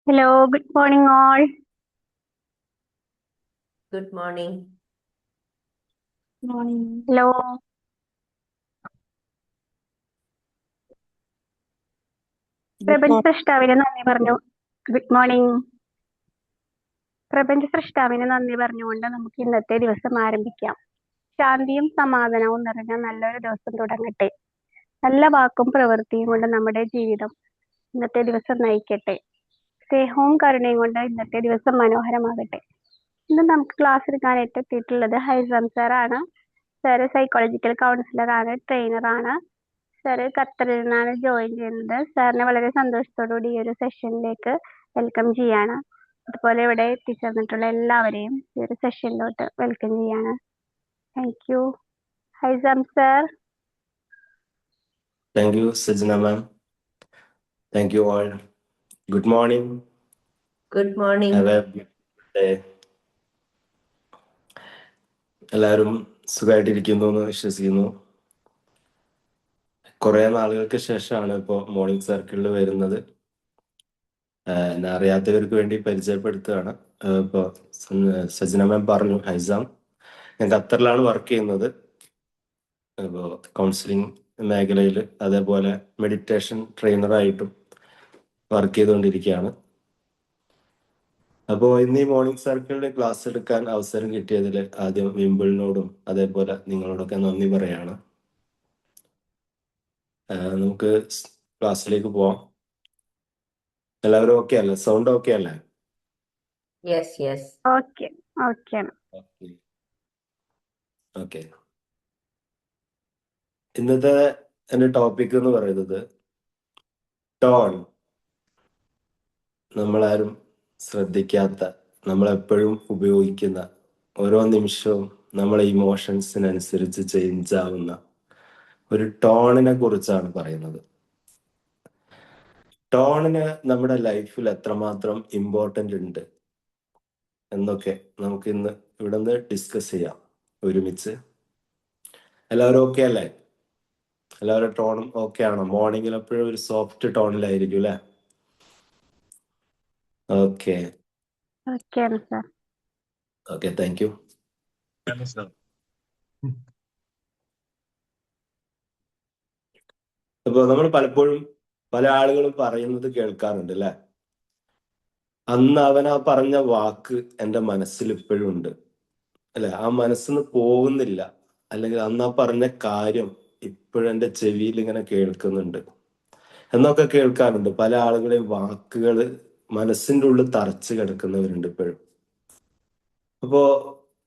Hello, good morning all. Good morning. Morning. Hello. പ്രപഞ്ച സൃഷ്ടാവിന് നന്ദി പറഞ്ഞു. Good morning. പ്രപഞ്ച സൃഷ്ടാവിന് നന്ദി പറഞ്ഞുകൊണ്ട് നമുക്ക് ഇന്നത്തെ ദിവസം ആരംഭിക്കാം. ശാന്തിയും സമാധാനവും നിറഞ്ഞ നല്ലൊരു ദിവസം തുടങ്ങട്ടെ. നല്ല വാക്കും പ്രവൃത്തിയും കൊണ്ട് നമ്മുടെ ജീവിതം ഇന്നത്തെ ദിവസം നയിക്കട്ടെ. സ്നേഹവും കരുണയും കൊണ്ട് ഇന്നത്തെ ദിവസം മനോഹരമാകട്ടെ. ഇന്ന് നമുക്ക് ക്ലാസ് എടുക്കാനായിട്ട് എത്തിയിട്ടുള്ളത് ഹൈസം സാറാണ്. സാറ് സൈക്കോളജിക്കൽ കൗൺസിലറാണ്, ട്രെയിനറാണ്. സാറ് ഖത്തറിൽ നിന്നാണ് ജോയിൻ ചെയ്യുന്നത്. സാറിനെ വളരെ സന്തോഷത്തോടുകൂടി ഈ ഒരു സെഷനിലേക്ക് വെൽക്കം ചെയ്യാണ്. അതുപോലെ ഇവിടെ എത്തിച്ചേർന്നിട്ടുള്ള എല്ലാവരെയും ഈ ഒരു സെഷനിലോട്ട് വെൽക്കം ചെയ്യാണ്. Thank you. Haisam sir. Thank you, Sajna ma'am. Thank you all. Good morning. Good morning. Have a beautiful day. എല്ലാവരും സുഖമായിട്ടിരിക്കുന്നു എന്ന് വിശ്വസിക്കുന്നു. കുറെ നാളുകൾക്ക് ശേഷമാണ് ഇപ്പോൾ മോർണിംഗ് സർക്കിളിൽ വരുന്നത്. എന്നെ അറിയാത്തവർക്ക് വേണ്ടി പരിചയപ്പെടുത്തുകയാണ്. ഇപ്പോൾ സജ്ന മാം പറഞ്ഞു, ഹൈസാം, ഞാൻ ഖത്തറിലാണ് വർക്ക് ചെയ്യുന്നത്. ഇപ്പോൾ കൗൺസിലിംഗ് മേഖലയിൽ അതേപോലെ മെഡിറ്റേഷൻ ട്രെയിനറായിട്ടും വർക്ക് ചെയ്തുകൊണ്ടിരിക്കുകയാണ്. അപ്പോൾ ഇന്ന് ഈ മോർണിംഗ് സർക്കിളിൽ ക്ലാസ് എടുക്കാൻ അവസരം കിട്ടിയതിൽ ആദ്യം വിമ്പിളിനോടും അതേപോലെ നിങ്ങളോടൊക്കെ നന്ദി പറയാണ്. നമുക്ക് ക്ലാസ്സിലേക്ക് പോവാം. എല്ലാവരും ഓക്കെ അല്ലേ? സൗണ്ട് ഓക്കെ അല്ലേ? Yes, yes. Okay okay. Okay. ഇന്നത്തെ എൻ്റെ ടോപ്പിക് എന്ന് പറയുന്നത് ടോൺ. നമ്മളാരും ശ്രദ്ധിക്കാത്ത, നമ്മളെപ്പോഴും ഉപയോഗിക്കുന്ന, ഓരോ നിമിഷവും നമ്മളെ ഇമോഷൻസിനനുസരിച്ച് ചേഞ്ച് ആവുന്ന ഒരു ടോണിനെ കുറിച്ചാണ് പറയുന്നത്. ടോണിന് നമ്മുടെ ലൈഫിൽ എത്രമാത്രം ഇമ്പോർട്ടൻ്റ് ഉണ്ട് എന്നൊക്കെ നമുക്ക് ഇന്ന് ഇവിടെ നിന്ന് ഡിസ്കസ് ചെയ്യാം ഒരുമിച്ച്. എല്ലാവരും ഓക്കെ അല്ലേ? എല്ലാവരും ടോണും ഓക്കെ ആണോ? മോർണിംഗിൽ എപ്പോഴും ഒരു സോഫ്റ്റ് ടോണിലായിരിക്കും അല്ലേ? ഓക്കെ ഓക്കെയാണ് സാർ. Okay, thank you. അപ്പോൾ നമ്മൾ പലപ്പോഴും പല ആളുകളും പറയുന്നത് കേൾക്കാറുണ്ട് അല്ലേ? അന്ന് അവൻ ആ പറഞ്ഞ വാക്ക് എൻ്റെ മനസ്സിൽ ഇപ്പോഴും ഉണ്ട് അല്ലെ? ആ മനസ്സിന്ന് പോകുന്നില്ല, അല്ലെങ്കിൽ അന്ന് ആ പറഞ്ഞ കാര്യം ഇപ്പോഴും എൻ്റെ ചെവിയിൽ ഇങ്ങനെ കേൾക്കുന്നുണ്ട് എന്നൊക്കെ കേൾക്കാറുണ്ട്. പല ആളുകളെയും വാക്കുകൾ മനസ്സിൻ്റെ ഉള്ളിൽ തറച്ചു കിടക്കുന്നവരുണ്ട് ഇപ്പോഴും. അപ്പോ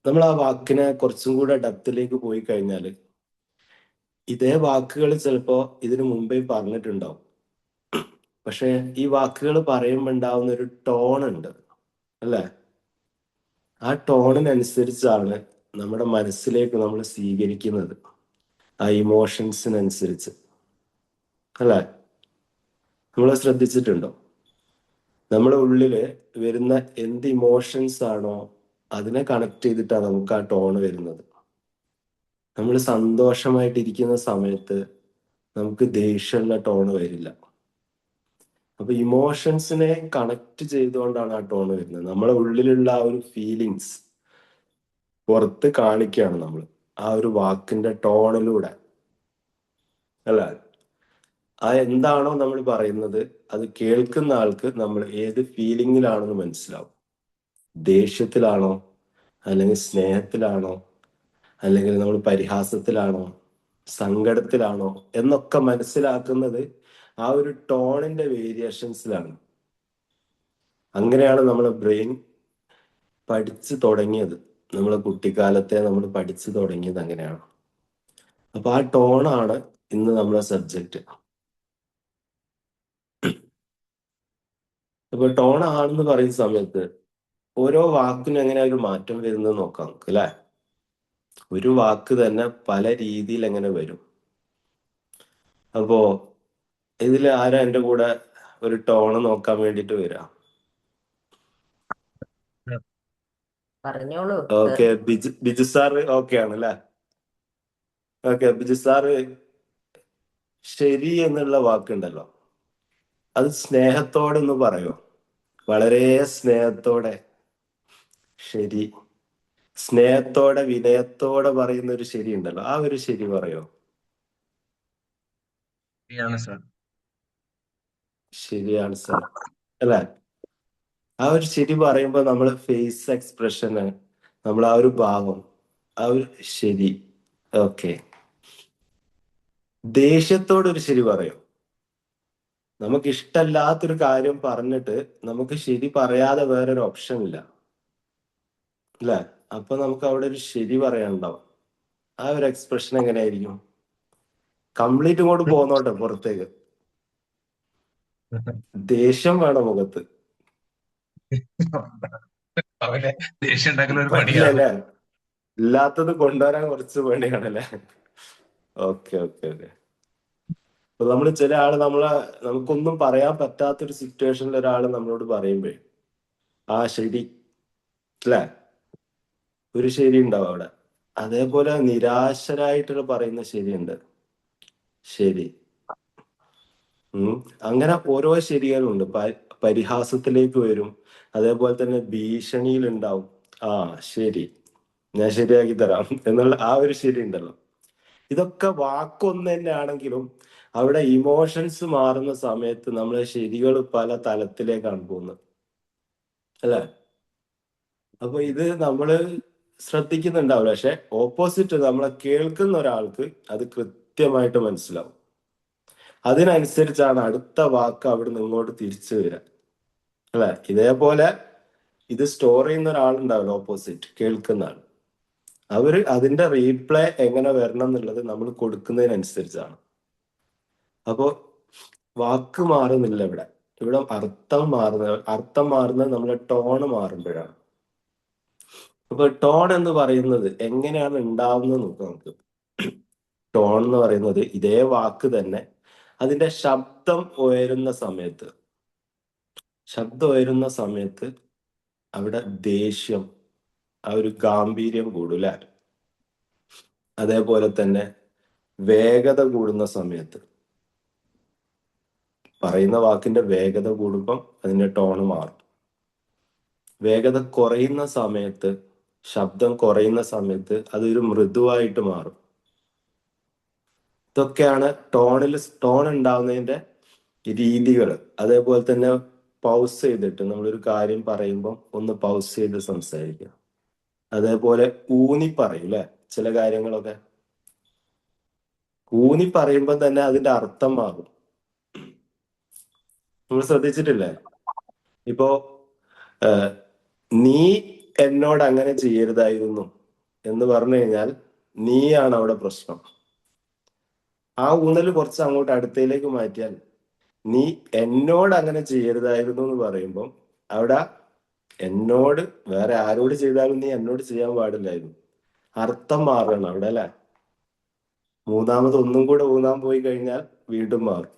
നമ്മൾ ആ വാക്കിനെ കുറച്ചും കൂടെ ഡെപ്തിലേക്ക് പോയി കഴിഞ്ഞാൽ ഇതേ വാക്കുകൾ ചിലപ്പോ ഇതിനു മുമ്പേ പറഞ്ഞിട്ടുണ്ടാവും. പക്ഷെ ഈ വാക്കുകൾ പറയുമ്പോൾ ഉണ്ടാവുന്ന ഒരു ടോൺ ഉണ്ട് അല്ലേ? ആ ടോണിനനുസരിച്ചാണ് നമ്മുടെ മനസ്സിലേക്ക് നമ്മൾ സ്വീകരിക്കുന്നത്, ആ ഇമോഷൻസിനനുസരിച്ച് അല്ലേ? നമ്മൾ ശ്രദ്ധിച്ചിട്ടുണ്ടോ? നമ്മുടെ ഉള്ളില് വരുന്ന എന്ത് ഇമോഷൻസ് ആണോ അതിനെ കണക്ട് ചെയ്തിട്ടാണ് നമുക്ക് ആ ടോണ് വരുന്നത്. നമ്മൾ സന്തോഷമായിട്ടിരിക്കുന്ന സമയത്ത് നമുക്ക് ദേഷ്യമുള്ള ടോണ് വരില്ല. അപ്പൊ ഇമോഷൻസിനെ കണക്ട് ചെയ്തുകൊണ്ടാണ് ആ ടോൺ വരുന്നത്. നമ്മളെ ഉള്ളിലുള്ള ആ ഒരു ഫീലിങ്സ് പുറത്ത് കാണിക്കുകയാണ് നമ്മൾ ആ ഒരു വാക്കിന്റെ ടോണിലൂടെ അല്ല? ആ എന്താണോ നമ്മൾ പറയുന്നത് അത് കേൾക്കുന്ന ആൾക്ക് നമ്മൾ ഏത് ഫീലിങ്ങിലാണെന്ന് മനസ്സിലാവും. ദേഷ്യത്തിലാണോ, അല്ലെങ്കിൽ സ്നേഹത്തിലാണോ, അല്ലെങ്കിൽ നമ്മൾ പരിഹാസത്തിലാണോ, സങ്കടത്തിലാണോ എന്നൊക്കെ മനസ്സിലാക്കുന്നത് ആ ഒരു ടോണിന്റെ വേരിയേഷൻസിലാണ്. അങ്ങനെയാണ് നമ്മളെ ബ്രെയിൻ പഠിച്ചു തുടങ്ങിയത്. നമ്മളെ കുട്ടിക്കാലത്തെ നമ്മൾ പഠിച്ചു തുടങ്ങിയത് അങ്ങനെയാണ്. അപ്പൊ ആ ടോണാണ് ഇന്ന് നമ്മളെ സബ്ജക്റ്റ്. അപ്പൊ ടോൺ ആണെന്ന് പറയുന്ന സമയത്ത് ഓരോ വാക്കിനും എങ്ങനെ ഒരു മാറ്റം വരുന്നത് നോക്കാം നമുക്ക് അല്ലെ? ഒരു വാക്ക് തന്നെ പല രീതിയിൽ എങ്ങനെ വരും. അപ്പോ ഇതിൽ ആരാ എൻ്റെ കൂടെ ഒരു ടോണ് നോക്കാൻ വേണ്ടിട്ട് വരാം? പറഞ്ഞോളൂ. ഓക്കെ, ബിജു സാറ് ഓക്കെ ആണ് അല്ലെ? ഓക്കെ, ബിജു സാറ് ശരി എന്നുള്ള വാക്കുണ്ടല്ലോ, അത് സ്നേഹത്തോടൊന്ന് പറയോ? വളരെ സ്നേഹത്തോടെ ശരി, സ്നേഹത്തോടെ വിനയത്തോടെ പറയുന്ന ഒരു ശരി ഉണ്ടല്ലോ, ആ ഒരു ശരി പറയോ? ശരിയാണ് സാർ. ശരിയാണ് സാർ അല്ലേ? ആ ഒരു ശരി പറയുമ്പോൾ നമ്മൾ ഫേസ് എക്സ്പ്രഷന്, നമ്മൾ ആ ഒരു ഭാവം, ആ ഒരു ശരി. ഓക്കെ. ദേഷ്യത്തോടൊരു ശരി പറയോ? നമുക്ക് ഇഷ്ടമല്ലാത്തൊരു കാര്യം പറഞ്ഞിട്ട് നമുക്ക് ശരി പറയാതെ വേറൊരു ഓപ്ഷൻ ഇല്ല അല്ലേ? അപ്പൊ നമുക്ക് അവിടെ ഒരു ശരി പറയാനുണ്ടാവും. ആ ഒരു എക്സ്പ്രഷൻ എങ്ങനെയായിരിക്കും? കംപ്ലീറ്റ് ഇങ്ങോട്ട് പോന്നോട്ടെ പുറത്തേക്ക്, ദേഷ്യം വേണം മുഖത്ത്. അവനെ ദേഷ്യം ഉണ്ടാക്കുന്ന ഒരു പണിയാണ്. പറ്റില്ലല്ലേ? ഇല്ലാത്തത് കൊണ്ടുവരാൻ കുറച്ച് പണിയാണല്ലേ? Okay okay okay. അപ്പൊ നമ്മൾ ചില ആള് നമുക്കൊന്നും പറയാൻ പറ്റാത്തൊരു സിറ്റുവേഷനിൽ ഒരാൾ നമ്മളോട് പറയുമ്പേ ആ ശരി അല്ലേ, ഒരു ശരി ഉണ്ടാവും അവിടെ. അതേപോലെ നിരാശരായിട്ടുള്ള പറയുന്ന ശരിയുണ്ട്, ശരി. അങ്ങനെ ഓരോ ശരികളുണ്ട്. പരിഹാസത്തിലേക്ക് വരും, അതേപോലെ തന്നെ ഭീഷണിയിൽ ഉണ്ടാവും. ആ ശരി, ഞാൻ ശരിയാക്കി തരാം എന്നുള്ള ആ ഒരു ശരി ഉണ്ടല്ലോ. ഇതൊക്കെ വാക്കൊന്നു തന്നെ ആണെങ്കിലും അവിടെ ഇമോഷൻസ് മാറുന്ന സമയത്ത് നമ്മളെ ശരികൾ പല തലത്തിലേക്കാണ് പോകുന്നത് അല്ലെ? അപ്പൊ ഇത് നമ്മള് ശ്രദ്ധിക്കുന്നുണ്ടാവില്ല, പക്ഷെ ഓപ്പോസിറ്റ് നമ്മളെ കേൾക്കുന്ന ഒരാൾക്ക് അത് കൃത്യമായിട്ട് മനസ്സിലാവും. അതിനനുസരിച്ചാണ് അടുത്ത വാക്ക് അവിടെ നിന്ന് ഇങ്ങോട്ട് തിരിച്ചു വരിക അല്ലെ? ഇതേപോലെ ഇത് സ്റ്റോർ ചെയ്യുന്ന ഒരാളുണ്ടാവില്ല, ഓപ്പോസിറ്റ് കേൾക്കുന്ന ആൾ. അവര് അതിന്റെ റീപ്ലൈ എങ്ങനെ വരണം എന്നുള്ളത് നമ്മൾ കൊടുക്കുന്നതിനനുസരിച്ചാണ്. അപ്പോ വാക്ക് മാറുന്നില്ല ഇവിടെ, ഇവിടെ അർത്ഥം മാറുന്നത് നമ്മളെ ടോണ് മാറുമ്പോഴാണ്. അപ്പൊ ടോൺ എന്ന് പറയുന്നത് എങ്ങനെയാണ് ഉണ്ടാവുന്നത് നോക്കാം നമുക്ക്. ടോൺ എന്ന് പറയുന്നത് ഇതേ വാക്ക് തന്നെ അതിന്റെ ശബ്ദം ഉയരുന്ന സമയത്ത് അവിടെ ദേഷ്യം, ആ ഒരു ഗാംഭീര്യം കൂടും അല്ലെ? അതേപോലെ തന്നെ വേഗത കൂടുന്ന സമയത്ത്, പറയുന്ന വാക്കിന്റെ വേഗത കൂടുമ്പം അതിന്റെ ടോണ് മാറും. വേഗത കുറയുന്ന സമയത്ത്, ശബ്ദം കുറയുന്ന സമയത്ത് അതൊരു മൃദുവായിട്ട് മാറും. ഇതൊക്കെയാണ് ടോൺ ഉണ്ടാവുന്നതിന്റെ രീതികൾ. അതേപോലെ തന്നെ പൗസ് ചെയ്തിട്ട് നമ്മളൊരു കാര്യം പറയുമ്പോൾ ഒന്ന് പൗസ് ചെയ്ത് സംസാരിക്കുക. അതേപോലെ ഊന്നി പറയും അല്ലെ? ചില കാര്യങ്ങളൊക്കെ ഊന്നി പറയുമ്പോൾ തന്നെ അതിന്റെ അർത്ഥം മാറും. നമ്മൾ ശ്രദ്ധിച്ചിട്ടില്ലേ? ഇപ്പോ നീ എന്നോട് അങ്ങനെ ചെയ്യരുതായിരുന്നു എന്ന് പറഞ്ഞു കഴിഞ്ഞാൽ നീയാണ് അവിടെ പ്രശ്നം. ആ ഊന്നൽ കുറച്ച് അങ്ങോട്ട് അടുത്തയിലേക്ക് മാറ്റിയാൽ നീ എന്നോട് അങ്ങനെ ചെയ്യരുതായിരുന്നു എന്ന് പറയുമ്പോൾ അവിടെ എന്നോട് വേറെ ആരോട് ചെയ്താലും നീ എന്നോട് ചെയ്യാൻ പാടില്ലായിരുന്നു, അർത്ഥം മാറണം അവിടെ അല്ലെ? മൂന്നാമത് ഒന്നും കൂടെ ഊന്നാൻ പോയി കഴിഞ്ഞാൽ വീണ്ടും മാറും.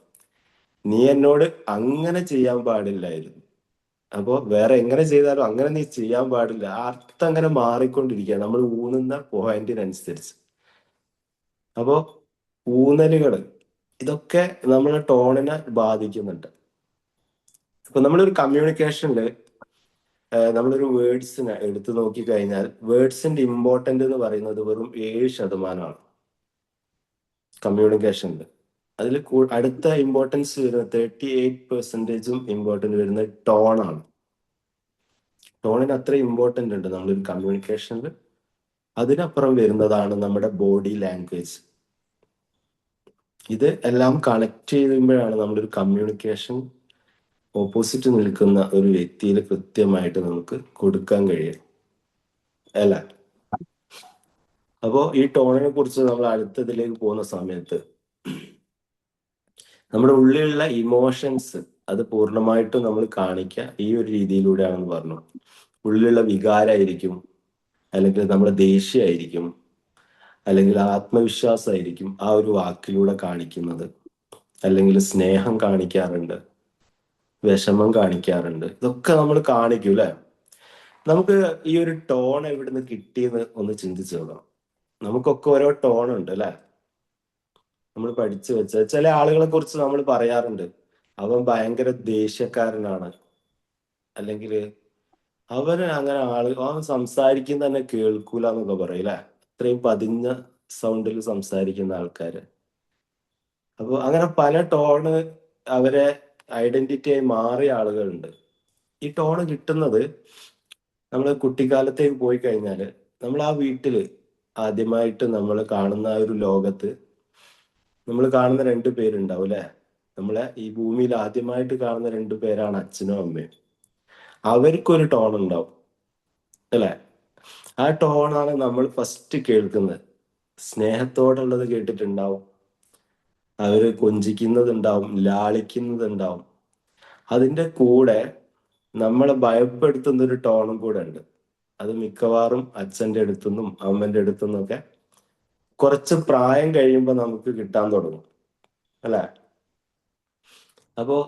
നീ എന്നോട് അങ്ങനെ ചെയ്യാൻ പാടില്ലായിരുന്നു, അപ്പോ വേറെ എങ്ങനെ ചെയ്താലും അങ്ങനെ നീ ചെയ്യാൻ പാടില്ല. ആ അർത്ഥം അങ്ങനെ മാറിക്കൊണ്ടിരിക്കുക നമ്മൾ ഊന്നുന്ന പോയിന്റിനനുസരിച്ച്. അപ്പോ ഊന്നലുകൾ ഇതൊക്കെ നമ്മളെ ടോണിനെ ബാധിക്കുന്നുണ്ട്. ഇപ്പൊ നമ്മളൊരു കമ്മ്യൂണിക്കേഷനിൽ നമ്മളൊരു വേർഡ്സിനെ എടുത്തു നോക്കി കഴിഞ്ഞാൽ വേർഡ്സിന്റെ ഇമ്പോർട്ടന്റ് എന്ന് പറയുന്നത് വെറും 7% കമ്മ്യൂണിക്കേഷനിൽ. അതിൽ അടുത്ത ഇമ്പോർട്ടൻസ് വരുന്ന 38% ഇമ്പോർട്ടന്റ് വരുന്നത് ടോണാണ്. ടോണിന് അത്ര ഇമ്പോർട്ടന്റ് ഉണ്ട് നമ്മളൊരു കമ്മ്യൂണിക്കേഷനിൽ. അതിനപ്പുറം വരുന്നതാണ് നമ്മുടെ ബോഡി ലാംഗ്വേജ്. ഇത് എല്ലാം കണക്ട് ചെയ്യുമ്പോഴാണ് നമ്മളൊരു കമ്മ്യൂണിക്കേഷൻ ഓപ്പോസിറ്റ് നിൽക്കുന്ന ഒരു വ്യക്തിയിൽ കൃത്യമായിട്ട് നമുക്ക് കൊടുക്കാൻ കഴിയും അല്ല? അപ്പോ ഈ ടോണിനെ കുറിച്ച് നമ്മൾ അടുത്തതിലേക്ക് പോകുന്ന സമയത്ത് നമ്മുടെ ഉള്ളിലുള്ള ഇമോഷൻസ് അത് പൂർണ്ണമായിട്ടും നമ്മൾ കാണിക്കുക ഈ ഒരു രീതിയിലൂടെയാണെന്ന് പറഞ്ഞു. ഉള്ളിലുള്ള വികാരമായിരിക്കും, അല്ലെങ്കിൽ നമ്മുടെ ദേഷ്യമായിരിക്കും, അല്ലെങ്കിൽ ആത്മവിശ്വാസമായിരിക്കും ആ ഒരു വാക്കിലൂടെ കാണിക്കുന്നത്. അല്ലെങ്കിൽ സ്നേഹം കാണിക്കാറുണ്ട്, വിഷമം കാണിക്കാറുണ്ട്. ഇതൊക്കെ നമ്മൾ കാണിക്കും അല്ലെ? നമുക്ക് ഈ ഒരു ടോൺ എവിടുന്ന് കിട്ടിയെന്ന് ഒന്ന് ചിന്തിച്ചു നോക്കണം. നമുക്കൊക്കെ ഓരോ ടോൺ ഉണ്ട് അല്ലെ? നമ്മൾ പഠിച്ചു വെച്ച ചില ആളുകളെ കുറിച്ച് നമ്മൾ പറയാറുണ്ട്, അവൻ ഭയങ്കര ദേഷ്യക്കാരനാണ്, അല്ലെങ്കിൽ അവന് അങ്ങനെ അവൻ സംസാരിക്കുന്ന തന്നെ കേൾക്കൂല എന്നൊക്കെ പറയും അല്ലെ? അത്രയും പതിഞ്ഞ സൗണ്ടിൽ സംസാരിക്കുന്ന ആൾക്കാര്. അപ്പൊ അങ്ങനെ പല ടോണ് അവരെ ഐഡന്റിറ്റി ആയി മാറിയ ആളുകളുണ്ട്. ഈ ടോണ് കിട്ടുന്നത് നമ്മൾ കുട്ടിക്കാലത്തേക്ക് പോയി കഴിഞ്ഞാൽ നമ്മൾ ആ വീട്ടില് ആദ്യമായിട്ട് നമ്മൾ കാണുന്ന ആ ഒരു ലോകത്ത് നമ്മൾ കാണുന്ന രണ്ടു പേരുണ്ടാവും അല്ലെ? നമ്മളെ ഈ ഭൂമിയിൽ ആദ്യമായിട്ട് കാണുന്ന രണ്ടു പേരാണ് അച്ഛനും അമ്മയും. അവർക്കൊരു ടോൺ ഉണ്ടാവും അല്ലെ? ആ ടോണാണ് നമ്മൾ ഫസ്റ്റ് കേൾക്കുന്നത്. സ്നേഹത്തോടുള്ളത് കേട്ടിട്ടുണ്ടാവും, അവര് കൊഞ്ചിക്കുന്നതുണ്ടാവും, ലാളിക്കുന്നതുണ്ടാവും. അതിന്റെ കൂടെ നമ്മളെ ഭയപ്പെടുത്തുന്ന ഒരു ടോണും കൂടെ ഉണ്ട്. അത് മിക്കവാറും അച്ഛന്റെ അടുത്തുനിന്നും അമ്മന്റെ അടുത്തുനിന്നൊക്കെ കുറച്ച് പ്രായം കഴിയുമ്പോൾ നമുക്ക് കിട്ടാൻ തുടങ്ങും അല്ലെ? അപ്പോ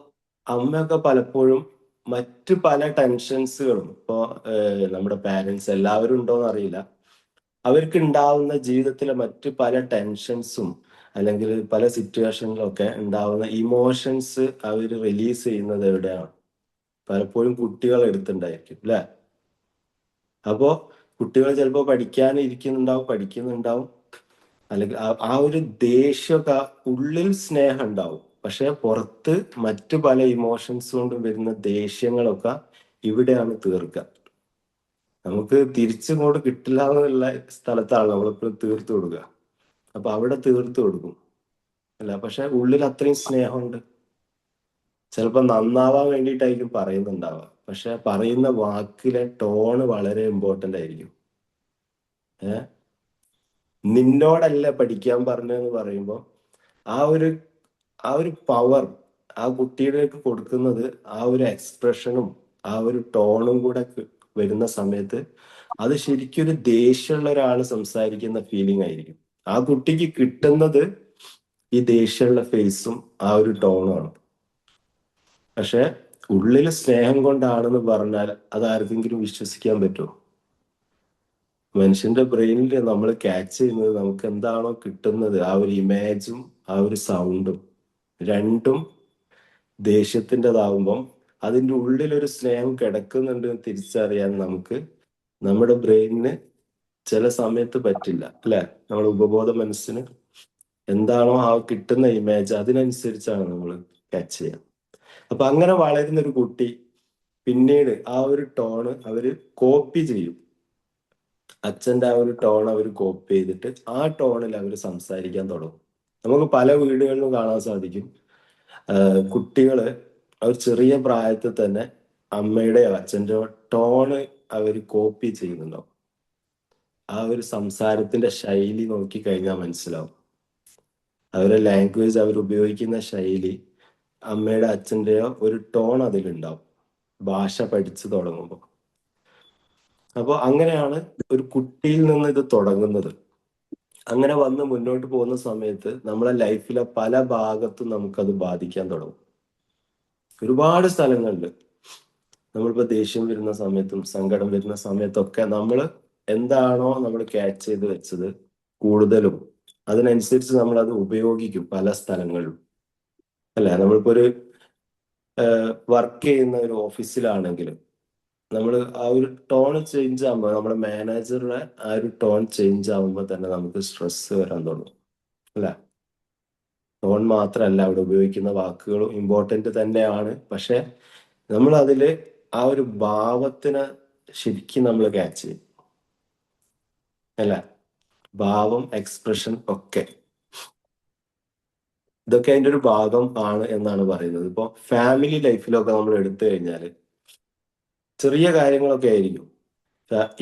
അമ്മയൊക്കെ പലപ്പോഴും മറ്റു പല ടെൻഷൻസുകളും ഇപ്പോ നമ്മുടെ പാരന്റ്സ് എല്ലാവരും ഉണ്ടോന്ന് അറിയില്ല, അവർക്ക് ഉണ്ടാവുന്ന ജീവിതത്തിലെ മറ്റു പല ടെൻഷൻസും അല്ലെങ്കിൽ പല സിറ്റുവേഷനിലൊക്കെ ഉണ്ടാവുന്ന ഇമോഷൻസ് അവർ റിലീസ് ചെയ്യുന്നത് എവിടെയാണ്? പലപ്പോഴും കുട്ടികൾ എടുത്തുണ്ടായിരിക്കും അല്ലെ? അപ്പോ കുട്ടികൾ ചിലപ്പോൾ പഠിക്കാൻ പഠിക്കുന്നുണ്ടാവും, അല്ലെങ്കിൽ ആ ഒരു ദേഷ്യമൊക്കെ ഉള്ളിൽ സ്നേഹം ഉണ്ടാവും, പക്ഷെ പുറത്ത് മറ്റു പല ഇമോഷൻസ് കൊണ്ട് വരുന്ന ദേഷ്യങ്ങളൊക്കെ ഇവിടെയാണ് തീർക്കുക. നമുക്ക് തിരിച്ചിങ്ങോട്ട് കിട്ടില്ല എന്നുള്ള സ്ഥലത്താണ് നമ്മളിപ്പോൾ തീർത്തു കൊടുക്കുക. അപ്പൊ അവിടെ തീർത്തു കൊടുക്കും അല്ല, പക്ഷെ ഉള്ളിൽ അത്രയും സ്നേഹമുണ്ട്. ചിലപ്പോ നന്നാവാൻ വേണ്ടിയിട്ടായിരിക്കും പറയുന്നുണ്ടാവുക, പക്ഷെ പറയുന്ന വാക്കിലെ ടോണ് വളരെ ഇമ്പോർട്ടന്റ് ആയിരിക്കും. നിന്നോടല്ല പഠിക്കാൻ പറഞ്ഞതെന്ന് പറയുമ്പോൾ ആ ഒരു പവർ ആ കുട്ടിയിലേക്ക് കൊടുക്കുന്നത് ആ ഒരു എക്സ്പ്രഷനും ആ ഒരു ടോണും കൂടെ വരുന്ന സമയത്ത് അത് ശരിക്കും ഒരു ദേഷ്യമുള്ള ഒരാൾ സംസാരിക്കുന്ന ഫീലിംഗ് ആയിരിക്കും. ആ കുട്ടിക്ക് കിട്ടുന്നത് ഈ ദേഷ്യമുള്ള ഫേസും ആ ഒരു ടോണുമാണ്. പക്ഷെ ഉള്ളിൽ സ്നേഹം കൊണ്ടാണെന്ന് പറഞ്ഞാൽ അത് ആർക്കെങ്കിലും വിശ്വസിക്കാൻ പറ്റുമോ? മനുഷ്യന്റെ ബ്രെയിനിൽ നമ്മൾ ക്യാച്ച് ചെയ്യുന്നത് നമുക്ക് എന്താണോ കിട്ടുന്നത്, ആ ഒരു ഇമേജും ആ ഒരു സൗണ്ടും രണ്ടും ദേഷ്യത്തിൻ്റെതാവുമ്പം അതിൻ്റെ ഉള്ളിലൊരു സ്നേഹം കിടക്കുന്നുണ്ട് എന്ന് തിരിച്ചറിയാൻ നമുക്ക് നമ്മുടെ ബ്രെയിനിന് ചില സമയത്ത് പറ്റില്ല അല്ലെ? നമ്മുടെ ഉപബോധ മനസ്സിന് എന്താണോ ആ കിട്ടുന്ന ഇമേജ് അതിനനുസരിച്ചാണ് നമ്മൾ ക്യാച്ച് ചെയ്യുക. അപ്പൊ അങ്ങനെ വളരുന്ന ഒരു കുട്ടി പിന്നീട് ആ ഒരു ടോണ് അവര് കോപ്പി ചെയ്യും. അച്ഛന്റെ ആ ഒരു ടോൺ അവർ കോപ്പി ചെയ്തിട്ട് ആ ടോണിൽ അവർ സംസാരിക്കാൻ തുടങ്ങും. നമുക്ക് പല വീടുകളിലും കാണാൻ സാധിക്കും, കുട്ടികള് അവർ ചെറിയ പ്രായത്തിൽ തന്നെ അമ്മയുടെയോ അച്ഛൻ്റെയോ ടോണ് അവർ കോപ്പി ചെയ്യുന്നുണ്ടാവും. ആ ഒരു സംസാരത്തിന്റെ ശൈലി നോക്കി കഴിഞ്ഞാൽ മനസ്സിലാവും. അവരുടെ ലാംഗ്വേജ് അവർ ഉപയോഗിക്കുന്ന ശൈലി അമ്മയുടെ അച്ഛൻ്റെയോ ഒരു ടോൺ അതിലുണ്ടാവും ഭാഷ പഠിച്ചു തുടങ്ങുമ്പോൾ. അപ്പോൾ അങ്ങനെയാണ് ഒരു കുട്ടിയിൽ നിന്ന് ഇത് തുടങ്ങുന്നത്. അങ്ങനെ വന്ന് മുന്നോട്ട് പോകുന്ന സമയത്ത് നമ്മളെ ലൈഫിലെ പല ഭാഗത്തും നമുക്കത് ബാധിക്കാൻ തുടങ്ങും. ഒരുപാട് സ്ഥലങ്ങളിൽ നമ്മളിപ്പോ ദേഷ്യം വരുന്ന സമയത്തും സങ്കടം വരുന്ന സമയത്തൊക്കെ നമ്മൾ എന്താണോ നമ്മൾ ക്യാച്ച് ചെയ്ത് വെച്ചത് കൂടുതലും അതിനനുസരിച്ച് നമ്മൾ അത് ഉപയോഗിക്കും പല സ്ഥലങ്ങളിലും അല്ലെ? നമ്മളിപ്പോ ഒരു വർക്ക് ചെയ്യുന്ന ഒരു ഓഫീസിലാണെങ്കിലും നമ്മൾ ആ ഒരു ടോൺ ചേഞ്ച് ആകുമ്പോൾ, നമ്മുടെ മാനേജറുടെ ആ ഒരു ടോൺ ചേഞ്ച് ആകുമ്പോൾ തന്നെ നമുക്ക് സ്ട്രെസ് വരാൻ തുടങ്ങും അല്ലെ? ടോൺ മാത്രമല്ല, അവിടെ ഉപയോഗിക്കുന്ന വാക്കുകളും ഇമ്പോർട്ടന്റ് തന്നെയാണ്, പക്ഷെ നമ്മൾ അതില് ആ ഒരു ഭാവത്തിന് ശരിക്കും നമ്മൾ ക്യാച്ച് ചെയ്യും അല്ലെ? ഭാവം, എക്സ്പ്രഷൻ ഒക്കെ ഇതൊക്കെ അതിന്റെ ഒരു ഭാഗം ആണ് എന്നാണ് പറയുന്നത്. ഇപ്പൊ ഫാമിലി ലൈഫിലൊക്കെ നമ്മൾ എടുത്തു കഴിഞ്ഞാൽ ചെറിയ കാര്യങ്ങളൊക്കെ ആയിരിക്കും,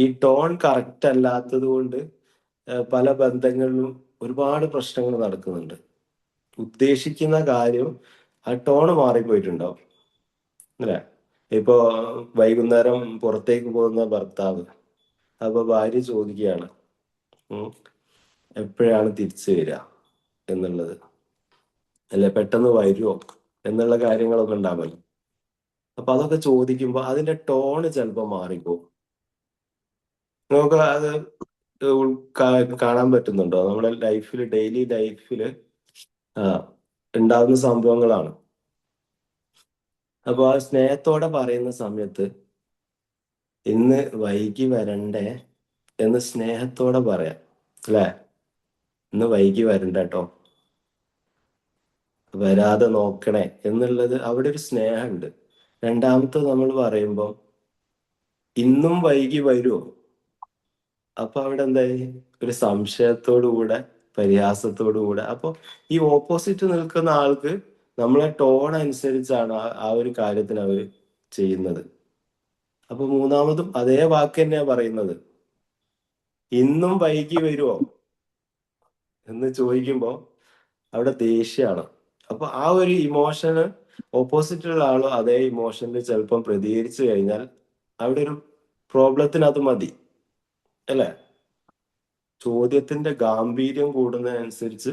ഈ ടോൺ കറക്റ്റ് അല്ലാത്തത് കൊണ്ട് പല ബന്ധങ്ങളിലും ഒരുപാട് പ്രശ്നങ്ങൾ നടക്കുന്നുണ്ട്. ഉദ്ദേശിക്കുന്ന കാര്യം ആ ടോണ് മാറിപ്പോയിട്ടുണ്ടാവും അല്ലെ? ഇപ്പോ വൈകുന്നേരം പുറത്തേക്ക് പോകുന്ന ഭർത്താവ്, അപ്പൊ ഭാര്യ ചോദിക്കുകയാണ് എപ്പോഴാണ് തിരിച്ചു വരിക എന്നുള്ളത്, അല്ലെ പെട്ടെന്ന് വരുമോ എന്നുള്ള കാര്യങ്ങളൊക്കെ ഉണ്ടാവല്ലോ. അപ്പൊ അതൊക്കെ ചോദിക്കുമ്പോൾ അതിന്റെ ടോണ് ചിലപ്പോൾ മാറിപ്പോകും. നമുക്ക് അത് കാണാൻ പറ്റുന്നുണ്ടോ നമ്മുടെ ലൈഫിൽ, ഡെയിലി ലൈഫിൽ ഉണ്ടാകുന്ന സംഭവങ്ങളാണ്. അപ്പൊ ആ സ്നേഹത്തോടെ പറയുന്ന സമയത്ത് ഇന്ന് വൈകി വരണ്ടേ എന്ന് സ്നേഹത്തോടെ പറയാം, അല്ലെ? ഇന്ന് വൈകി വരണ്ട കേട്ടോ, വരാതെ നോക്കണേ എന്നുള്ളത് അവിടെ ഒരു സ്നേഹമുണ്ട്. രണ്ടാമത്തെ നമ്മൾ പറയുമ്പോൾ ഇന്നും വൈകി വരുമോ, അപ്പൊ അവിടെ എന്തായി? ഒരു സംശയത്തോടു കൂടെ, പരിഹാസത്തോടു കൂടെ. അപ്പൊ ഈ ഓപ്പോസിറ്റ് നിൽക്കുന്ന ആൾക്ക് നമ്മളെ ടോൺ അനുസരിച്ചാണ് ആ ഒരു കാര്യത്തിന് അവർ ചെയ്യുന്നത്. അപ്പൊ മൂന്നാമതും അതേ വാക്ക് തന്നെയാ പറയുന്നത്. ഇന്നും വൈകി വരുമോ എന്ന് ചോദിക്കുമ്പോൾ അവിടെ ദേഷ്യമാണ്. അപ്പൊ ആ ഒരു ഇമോഷന് ഓപ്പോസിറ്റുള്ള ആളും അതേ ഇമോഷനിൽ ചിലപ്പം പ്രതികരിച്ചു കഴിഞ്ഞാൽ അവിടെ ഒരു പ്രോബ്ലത്തിന് അത് മതി, അല്ലെ? ചോദ്യത്തിന്റെ ഗാംഭീര്യം കൂടുന്നതനുസരിച്ച്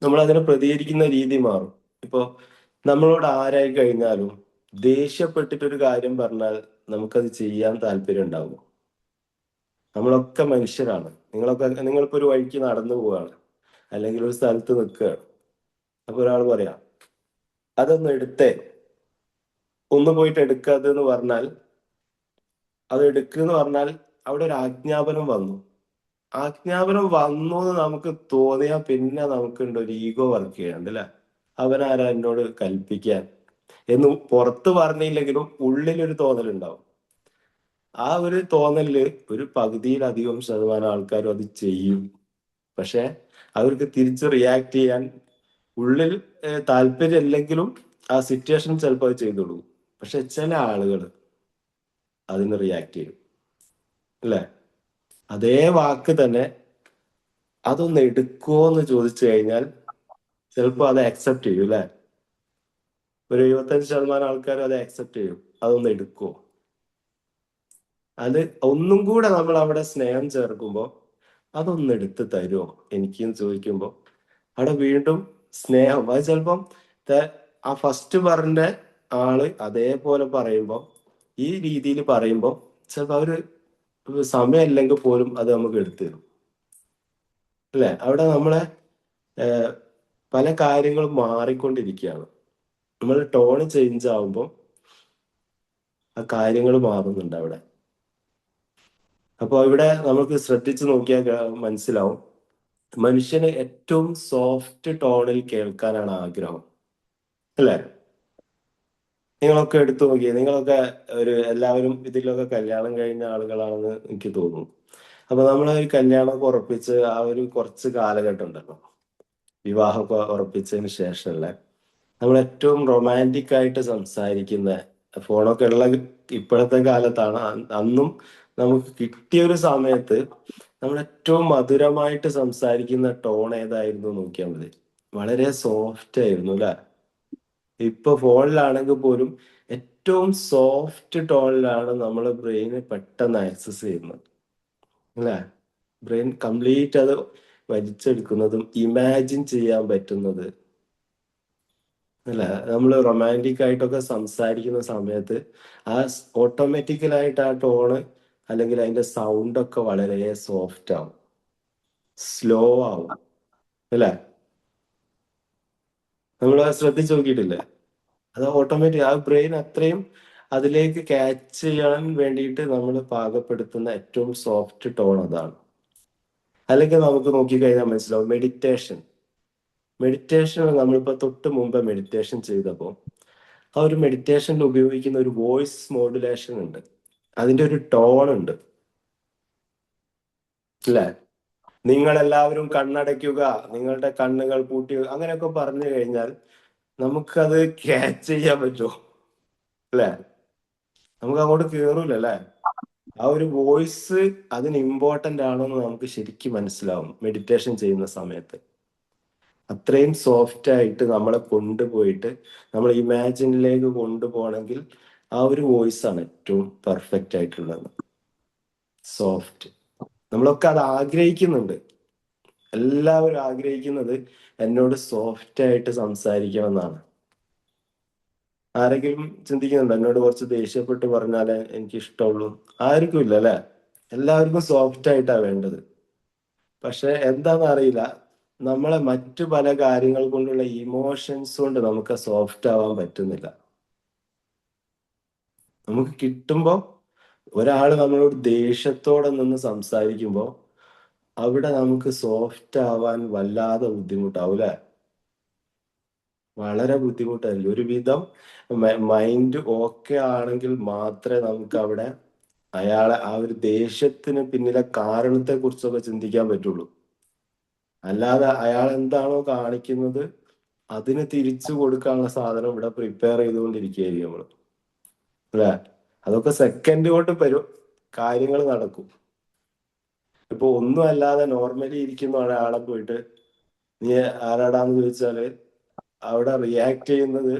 നമ്മൾ അതിനെ പ്രതികരിക്കുന്ന രീതി മാറും. ഇപ്പൊ നമ്മളോട് ആരായി കഴിഞ്ഞാലും ദേഷ്യപ്പെട്ടിട്ടൊരു കാര്യം പറഞ്ഞാൽ നമുക്കത് ചെയ്യാൻ താല്പര്യം ഉണ്ടാവും. നമ്മളൊക്കെ മനുഷ്യരാണ്. നിങ്ങളിപ്പോ ഒരു വഴിക്ക് നടന്നു പോവാണ്, അല്ലെങ്കിൽ ഒരു സ്ഥലത്ത് നിൽക്കുകയാണ്. അപ്പൊ ഒരാൾ പറയാം അതൊന്ന് എടുത്തേ, ഒന്ന് പോയിട്ട് എടുക്കാതെന്ന് പറഞ്ഞാൽ, അത് എടുക്കുന്ന പറഞ്ഞാൽ അവിടെ ഒരു ആജ്ഞാപനം വന്നു. ആജ്ഞാപനം വന്നു എന്ന് നമുക്ക് തോന്നിയാൽ പിന്നെ നമുക്കുണ്ട് ഒരു ഈഗോ വർക്ക് ചെയ്യാണ്ട്, അല്ലെ? അവനാരാ എന്നോട് കൽപ്പിക്കാൻ എന്ന് പുറത്ത് പറഞ്ഞില്ലെങ്കിലും ഉള്ളിലൊരു തോന്നലുണ്ടാവും. ആ ഒരു തോന്നലില് ഒരു പകുതിയിലധികം ശതമാനം ആൾക്കാരും അത് ചെയ്യും. പക്ഷെ അവർക്ക് തിരിച്ച് റിയാക്ട് ചെയ്യാൻ ഉള്ളിൽ താല്പര്യം ഇല്ലെങ്കിലും ആ സിറ്റുവേഷൻ ചിലപ്പോൾ അത് ചെയ്തോളൂ. പക്ഷെ ചില ആളുകൾ അതിന് റിയാക്ട് ചെയ്യും, അല്ലെ? അതേ വാക്ക് തന്നെ അതൊന്ന് എടുക്കുമോ എന്ന് ചോദിച്ചു കഴിഞ്ഞാൽ ചിലപ്പോൾ അത് അക്സെപ്റ്റ് ചെയ്യും, അല്ലെ? ഒരു 75% ആൾക്കാർ അത് അക്സെപ്റ്റ് ചെയ്യും. അതൊന്ന് എടുക്കുമോ, അത് ഒന്നും കൂടെ നമ്മൾ അവിടെ സ്നേഹം ചേർക്കുമ്പോൾ അതൊന്ന് എടുത്ത് തരുമോ എനിക്കെന്ന് ചോദിക്കുമ്പോൾ അവിടെ വീണ്ടും സ്നേഹം. അത് ചിലപ്പം ആ ഫസ്റ്റ് പറഞ്ഞ ആള് അതേപോലെ പറയുമ്പോൾ, ഈ രീതിയിൽ പറയുമ്പോൾ ചിലപ്പോൾ അവര് സമയമില്ലെങ്കിൽ പോലും അത് നമുക്ക് എടുത്തു തരും, അല്ലെ? അവിടെ നമ്മളെ പല കാര്യങ്ങളും മാറിക്കൊണ്ടിരിക്കുകയാണ്. നമ്മൾ ടോൺ ചേഞ്ച് ആവുമ്പോൾ ആ കാര്യങ്ങൾ മാറുന്നുണ്ട് അവിടെ. അപ്പോൾ ഇവിടെ നമുക്ക് ശ്രദ്ധിച്ചു നോക്കിയാൽ മനസ്സിലാവും, മനുഷ്യന് ഏറ്റവും സോഫ്റ്റ് ടോണിൽ കേൾക്കാനാണ് ആഗ്രഹം, അല്ലെ? നിങ്ങളൊക്കെ എടുത്തു നോക്കിയേ, നിങ്ങളൊക്കെ എല്ലാവരും ഇതിലൊക്കെ കല്യാണം കഴിഞ്ഞ ആളുകളാണെന്ന് എനിക്ക് തോന്നുന്നു. അപ്പൊ നമ്മൾ ഒരു കല്യാണമൊക്കെ ഉറപ്പിച്ച് ആ ഒരു കുറച്ച് കാലഘട്ടം ഉണ്ടല്ലോ, വിവാഹമൊക്കെ ഉറപ്പിച്ചതിന് ശേഷമുള്ള നമ്മൾ ഏറ്റവും റൊമാൻറ്റിക് ആയിട്ട് സംസാരിക്കുന്ന, ഫോണൊക്കെ ഉള്ള ഇപ്പോഴത്തെ കാലത്താണ്, അന്നും നമുക്ക് കിട്ടിയ ഒരു സമയത്ത് നമ്മൾ ഏറ്റവും മധുരമായിട്ട് സംസാരിക്കുന്ന ടോൺ ഏതായിരുന്നു നോക്കിയാൽ മതി. വളരെ സോഫ്റ്റ് ആയിരുന്നു, അല്ലെ? ഇപ്പൊ ഫോണിലാണെങ്കിൽ പോലും ഏറ്റവും സോഫ്റ്റ് ടോണിലാണ് നമ്മളെ ബ്രെയിന് പെട്ടെന്ന് ആക്സസ് ചെയ്യുന്നത്, അല്ലെ? ബ്രെയിൻ കംപ്ലീറ്റ് അത് വലിച്ചെടുക്കുന്നതും ഇമാജിൻ ചെയ്യാൻ പറ്റുന്നത്, അല്ലെ? നമ്മൾ റൊമാൻറ്റിക് ആയിട്ടൊക്കെ സംസാരിക്കുന്ന സമയത്ത് ആ ഓട്ടോമാറ്റിക്കലായിട്ട് ആ ടോണ് അല്ലെങ്കിൽ അതിന്റെ സൗണ്ട് ഒക്കെ വളരെ സോഫ്റ്റ് ആവും, സ്ലോ ആവും, അല്ലെ? നമ്മൾ ശ്രദ്ധിച്ചു നോക്കിയിട്ടില്ലേ? അത് ഓട്ടോമാറ്റിക്, ആ ബ്രെയിൻ അത്രയും അതിലേക്ക് ക്യാച്ച് ചെയ്യാൻ വേണ്ടിയിട്ട് നമ്മൾ പാകപ്പെടുത്തുന്ന ഏറ്റവും സോഫ്റ്റ് ടോൺ അതാണ്. അല്ലെങ്കിൽ നമുക്ക് നോക്കിക്കഴിഞ്ഞാൽ മനസ്സിലാവും, മെഡിറ്റേഷൻ നമ്മളിപ്പോ തൊട്ട് മുമ്പ് മെഡിറ്റേഷൻ ചെയ്തപ്പോൾ ആ ഒരു മെഡിറ്റേഷനിൽ ഉപയോഗിക്കുന്ന ഒരു വോയിസ് മോഡുലേഷൻ ഉണ്ട്, അതിന്റെ ഒരു ടോൺ ഉണ്ട്, അല്ലെ? നിങ്ങളെല്ലാവരും കണ്ണടയ്ക്കുക, നിങ്ങളുടെ കണ്ണുകൾ പൂട്ടി, അങ്ങനെയൊക്കെ പറഞ്ഞു കഴിഞ്ഞാൽ നമുക്കത് ക്യാച്ച് ചെയ്യാൻ പറ്റുമോ, അല്ലെ? നമുക്ക് അങ്ങോട്ട് കേറൂല, അല്ലെ? ആ ഒരു വോയിസ് അതിന് ഇമ്പോർട്ടന്റ് ആണോ എന്ന് നമുക്ക് ശരിക്കും മനസ്സിലാവും മെഡിറ്റേഷൻ ചെയ്യുന്ന സമയത്ത്. അത്രയും സോഫ്റ്റ് ആയിട്ട് നമ്മളെ കൊണ്ടുപോയിട്ട് നമ്മൾ ഇമാജിനിലേക്ക് കൊണ്ടുപോകണമെങ്കിൽ ആ ഒരു വോയിസ് ആണ് ഏറ്റവും പെർഫെക്റ്റ് ആയിട്ടുള്ളത്, സോഫ്റ്റ്. നമ്മളൊക്കെ അത് ആഗ്രഹിക്കുന്നുണ്ട്. എല്ലാവരും ആഗ്രഹിക്കുന്നത് എന്നോട് സോഫ്റ്റ് ആയിട്ട് സംസാരിക്കണം എന്നാണ്. ആരെങ്കിലും ചിന്തിക്കുന്നുണ്ടോ എന്നോട് കുറച്ച് ദേഷ്യപ്പെട്ട് പറഞ്ഞാലേ എനിക്ക് ഇഷ്ടമുള്ളൂ? ആർക്കും ഇല്ല, അല്ലെ? എല്ലാവർക്കും സോഫ്റ്റ് ആയിട്ടാ വേണ്ടത്. പക്ഷെ എന്താണെന്ന് അറിയില്ല, നമ്മളെ മറ്റു പല കാര്യങ്ങൾ കൊണ്ടുള്ള ഇമോഷൻസ് കൊണ്ട് നമുക്ക് സോഫ്റ്റ് ആവാൻ പറ്റുന്നില്ല. നമുക്ക് കിട്ടുമ്പോൾ ഒരാൾ നമ്മളോട് ദേഷ്യത്തോടെ നിന്ന് സംസാരിക്കുമ്പോൾ അവിടെ നമുക്ക് സോഫ്റ്റ് ആവാൻ വല്ലാതെ ബുദ്ധിമുട്ടാവും അല്ലെ? വളരെ ബുദ്ധിമുട്ടായിരിക്കും. ഒരുവിധം മൈൻഡ് ഓക്കെ ആണെങ്കിൽ മാത്രമേ നമുക്ക് അവിടെ അയാളെ ആ ഒരു ദേഷ്യത്തിന് പിന്നിലെ കാരണത്തെ കുറിച്ചൊക്കെ ചിന്തിക്കാൻ പറ്റുള്ളൂ. അല്ലാതെ അയാൾ എന്താണോ കാണിക്കുന്നത് അതിന് തിരിച്ചു കൊടുക്കാനുള്ള സാധനം ഇവിടെ പ്രിപ്പയർ ചെയ്തുകൊണ്ടിരിക്കുകയായിരിക്കും നമ്മള് അല്ലെ? അതൊക്കെ സെക്കൻഡ് കൊണ്ട് കാര്യങ്ങൾ നടക്കും. ഇപ്പൊ ഒന്നും അല്ലാതെ നോർമലി ഇരിക്കുന്ന ഒരാളെ പോയിട്ട് നീ ആരാടാന്ന് ചോദിച്ചാല് അവിടെ റിയാക്ട് ചെയ്യുന്നത്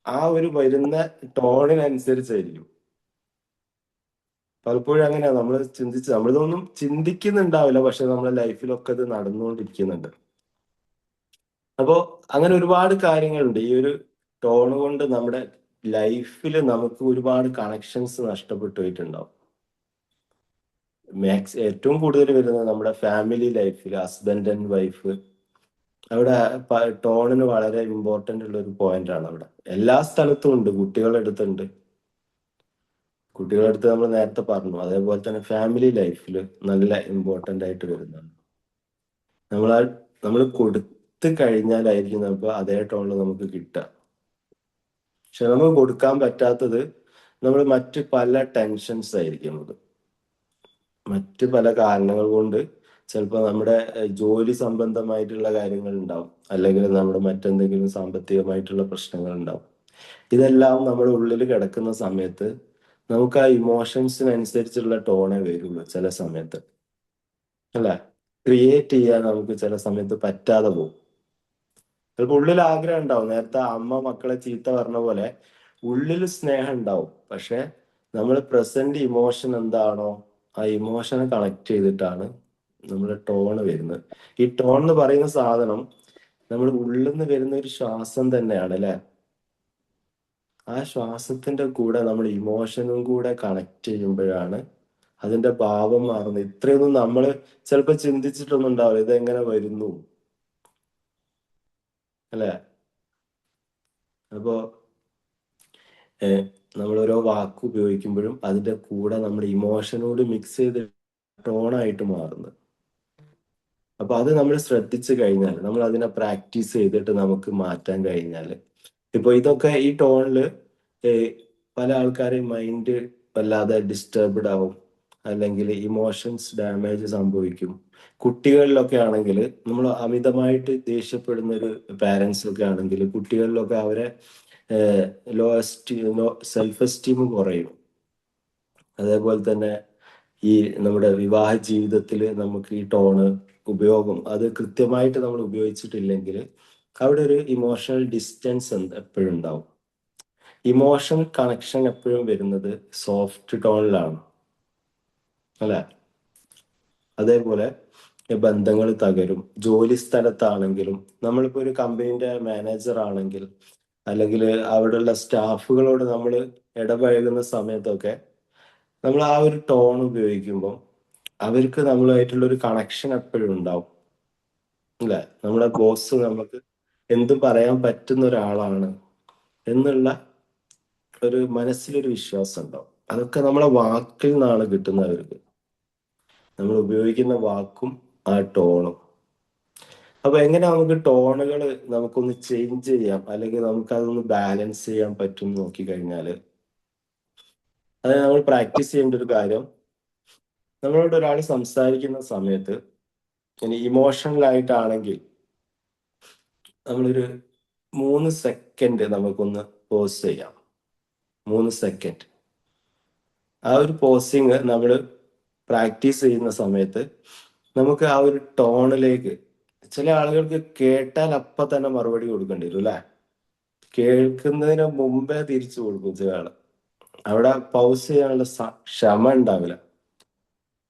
ആ ഒരു വരുന്ന ടോണിനനുസരിച്ചായിരിക്കും. പലപ്പോഴും അങ്ങനെയാ നമ്മൾ നമ്മളിതൊന്നും ചിന്തിക്കുന്നുണ്ടാവില്ല, പക്ഷെ നമ്മുടെ ലൈഫിലൊക്കെ ഇത് നടന്നുകൊണ്ടിരിക്കുന്നുണ്ട്. അപ്പോ അങ്ങനെ ഒരുപാട് കാര്യങ്ങളുണ്ട്. ഈ ഒരു ടോൺ കൊണ്ട് നമ്മുടെ ലൈഫിൽ നമുക്ക് ഒരുപാട് കണക്ഷൻസ് നഷ്ടപ്പെട്ടു പോയിട്ടുണ്ടാവും. ഏറ്റവും കൂടുതൽ വരുന്നത് നമ്മുടെ ഫാമിലി ലൈഫിൽ ഹസ്ബൻഡ് ആൻഡ് വൈഫ്, അവിടെ ടോണിന് വളരെ ഇമ്പോർട്ടന്റ് ഉള്ള ഒരു പോയിന്റ് ആണ്. അവിടെ എല്ലാ സ്ഥലത്തും ഉണ്ട്. കുട്ടികളുടെ അടുത്തുണ്ട്, കുട്ടികളുടെ അടുത്ത് നമ്മൾ നേരത്തെ പറഞ്ഞു. അതേപോലെ തന്നെ ഫാമിലി ലൈഫിൽ നല്ല ഇമ്പോർട്ടന്റ് ആയിട്ട് വരുന്നതാണ്. നമ്മൾ കൊടുത്തു കഴിഞ്ഞാലായിരിക്കും നമുക്ക് അതേ ടോണിൽ നമുക്ക് കിട്ടുക. പക്ഷെ നമുക്ക് കൊടുക്കാൻ പറ്റാത്തത് നമ്മൾ മറ്റ് പല ടെൻഷൻസ് ആയിരിക്കും. നമുക്ക് മറ്റ് പല കാരണങ്ങൾ കൊണ്ട് ചിലപ്പോൾ നമ്മുടെ ജോലി സംബന്ധമായിട്ടുള്ള കാര്യങ്ങൾ ഉണ്ടാവും, അല്ലെങ്കിൽ നമ്മുടെ മറ്റെന്തെങ്കിലും സാമ്പത്തികമായിട്ടുള്ള പ്രശ്നങ്ങൾ ഉണ്ടാവും. ഇതെല്ലാം നമ്മുടെ ഉള്ളിൽ കിടക്കുന്ന സമയത്ത് നമുക്ക് ആ ഇമോഷൻസിനനുസരിച്ചുള്ള ടോണേ വരുള്ളൂ ചില സമയത്ത് അല്ലെ? ക്രിയേറ്റ് ചെയ്യാൻ നമുക്ക് ചില സമയത്ത് പറ്റാതെ പോകും. ചിലപ്പോൾ ഉള്ളിൽ ആഗ്രഹം ഉണ്ടാവും. നേരത്തെ അമ്മ മക്കളെ ചീത്ത പറഞ്ഞ പോലെ ഉള്ളിൽ സ്നേഹം ഉണ്ടാവും, പക്ഷെ നമ്മൾ പ്രസന്റ് ഇമോഷൻ എന്താണോ ആ ഇമോഷനെ കണക്ട് ചെയ്തിട്ടാണ് നമ്മുടെ ടോണ് വരുന്നത്. ഈ ടോൺ എന്ന് പറയുന്ന സാധനം നമ്മൾ ഉള്ളിൽ നിന്ന് വരുന്ന ഒരു ശ്വാസം തന്നെയാണ് അല്ലെ? ആ ശ്വാസത്തിന്റെ കൂടെ നമ്മൾ ഇമോഷനും കൂടെ കണക്ട് ചെയ്യുമ്പോഴാണ് അതിന്റെ ഭാവം മാറുന്നത്. ഇത്രയൊന്നും നമ്മൾ ചിലപ്പോൾ ചിന്തിച്ചിട്ടൊന്നും ഉണ്ടാവില്ല ഇതെങ്ങനെ വരുന്നു അല്ലെ? അപ്പോ നമ്മൾ ഓരോ വാക്ക് ഉപയോഗിക്കുമ്പോഴും അതിന്റെ കൂടെ നമ്മുടെ ഇമോഷനോട് മിക്സ് ചെയ്ത് ടോണായിട്ട് മാറുന്നത്. അപ്പൊ അത് നമ്മൾ ശ്രദ്ധിച്ചു കഴിഞ്ഞാൽ, നമ്മൾ അതിനെ പ്രാക്ടീസ് ചെയ്തിട്ട് നമുക്ക് മാറ്റാൻ കഴിഞ്ഞാൽ, ഇപ്പൊ ഇതൊക്കെ ഈ ടോണില് പല ആൾക്കാരെയും മൈൻഡ് വല്ലാതെ ഡിസ്റ്റർബ്ഡ് ആവും, അല്ലെങ്കിൽ ഇമോഷൻസ് ഡാമേജ് സംഭവിക്കും. കുട്ടികളിലൊക്കെ ആണെങ്കിൽ നമ്മൾ അമിതമായിട്ട് ദേഷ്യപ്പെടുന്ന ഒരു പാരൻസ് ഒക്കെ ആണെങ്കിൽ കുട്ടികളിലൊക്കെ അവരെ സെൽഫ് എസ്റ്റീം കുറയും. അതേപോലെ തന്നെ ഈ നമ്മുടെ വിവാഹ ജീവിതത്തിൽ നമുക്ക് ഈ ടോണ് ഉപയോഗം അത് കൃത്യമായിട്ട് നമ്മൾ ഉപയോഗിച്ചിട്ടില്ലെങ്കിൽ അവിടെ ഒരു ഇമോഷണൽ ഡിസ്റ്റൻസ് എപ്പോഴും ഉണ്ടാവും. ഇമോഷണൽ കണക്ഷൻ എപ്പോഴും വരുന്നത് സോഫ്റ്റ് ടോണിലാണ് അല്ലെ? അതേപോലെ ബന്ധങ്ങൾ തകരും. ജോലി സ്ഥലത്താണെങ്കിലും നമ്മളിപ്പോ ഒരു കമ്പനീന്റെ മാനേജർ ആണെങ്കിൽ, അല്ലെങ്കിൽ അവിടെയുള്ള സ്റ്റാഫുകളോട് നമ്മൾ ഇടപഴകുന്ന സമയത്തൊക്കെ നമ്മൾ ആ ഒരു ടോൺ ഉപയോഗിക്കുമ്പോൾ അവർക്ക് നമ്മളുമായിട്ടുള്ള ഒരു കണക്ഷൻ എപ്പോഴും ഉണ്ടാവും അല്ലെ? നമ്മുടെ ബോസ് നമുക്ക് എന്തും പറയാൻ പറ്റുന്ന ഒരാളാണ് എന്നുള്ള ഒരു മനസ്സിലൊരു വിശ്വാസം ഉണ്ടാവും. അതൊക്കെ നമ്മളെ വാക്കിൽ നിന്നാണ് കിട്ടുന്നത്. അവർക്ക് നമ്മൾ ഉപയോഗിക്കുന്ന വാക്കും ആ ടോണും. അപ്പൊ എങ്ങനെ നമുക്ക് ടോണുകൾ നമുക്കൊന്ന് ചേഞ്ച് ചെയ്യാം, അല്ലെങ്കിൽ നമുക്ക് അതൊന്ന് ബാലൻസ് ചെയ്യാൻ പറ്റും എന്ന് നോക്കിക്കഴിഞ്ഞാല്, അത് നമ്മൾ പ്രാക്ടീസ് ചെയ്യേണ്ട ഒരു കാര്യം, നമ്മളോട് ഒരാൾ സംസാരിക്കുന്ന സമയത്ത് ഇനി ഇമോഷണൽ ആയിട്ടാണെങ്കിൽ നമ്മളൊരു 3 സെക്കൻഡ് നമുക്കൊന്ന് പോസ് ചെയ്യാം. 3 സെക്കൻഡ്. ആ ഒരു പോസിങ് നമ്മൾ പ്രാക്ടീസ് ചെയ്യുന്ന സമയത്ത് നമുക്ക് ആ ഒരു ടോണിലേക്ക്, ചില ആളുകൾക്ക് കേട്ടാൽ അപ്പൊ തന്നെ മറുപടി കൊടുക്കേണ്ടി വരും അല്ലെ? കേൾക്കുന്നതിന് മുമ്പേ തിരിച്ചു കൊടുക്കും ചില ആള്. അവിടെ പൗസ് ചെയ്യാനുള്ള ക്ഷമ ഉണ്ടാവില്ല.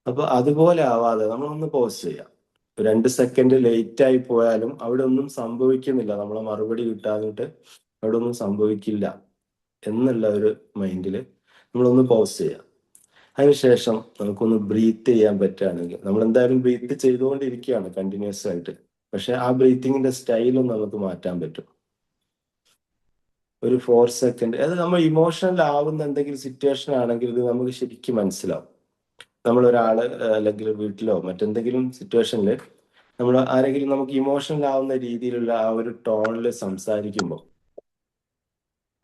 അപ്പൊ അതുപോലെ ആവാതെ നമ്മളൊന്ന് പോസ് ചെയ്യാം. 2 സെക്കൻഡ് ലേറ്റ് ആയി പോയാലും അവിടെ ഒന്നും സംഭവിക്കുന്നില്ല, നമ്മളെ മറുപടി കിട്ടാഞ്ഞിട്ട് അവിടെ ഒന്നും സംഭവിക്കില്ല എന്നുള്ള ഒരു മൈൻഡില് നമ്മളൊന്ന് പോസ് ചെയ്യാം. അതിനുശേഷം നമുക്കൊന്ന് ബ്രീത്ത് ചെയ്യാൻ പറ്റുകയാണെങ്കിൽ, നമ്മൾ എന്തായാലും ബ്രീത്ത് ചെയ്തുകൊണ്ടിരിക്കുകയാണ് കണ്ടിന്യൂസ് ആയിട്ട്, പക്ഷെ ആ ബ്രീത്തിങ്ങിന്റെ സ്റ്റൈലും നമുക്ക് മാറ്റാൻ പറ്റും. ഒരു 4 സെക്കൻഡ്, അത് നമ്മൾ ഇമോഷണൽ ആവുന്ന എന്തെങ്കിലും സിറ്റുവേഷൻ ആണെങ്കിൽ ഇത് നമുക്ക് ശരിക്കും മനസ്സിലാവും. നമ്മളൊരാള് അല്ലെങ്കിൽ വീട്ടിലോ മറ്റെന്തെങ്കിലും സിറ്റുവേഷനിൽ നമ്മൾ ആരെങ്കിലും നമുക്ക് ഇമോഷണൽ ആവുന്ന രീതിയിലുള്ള ആ ഒരു ടോണിൽ സംസാരിക്കുമ്പോൾ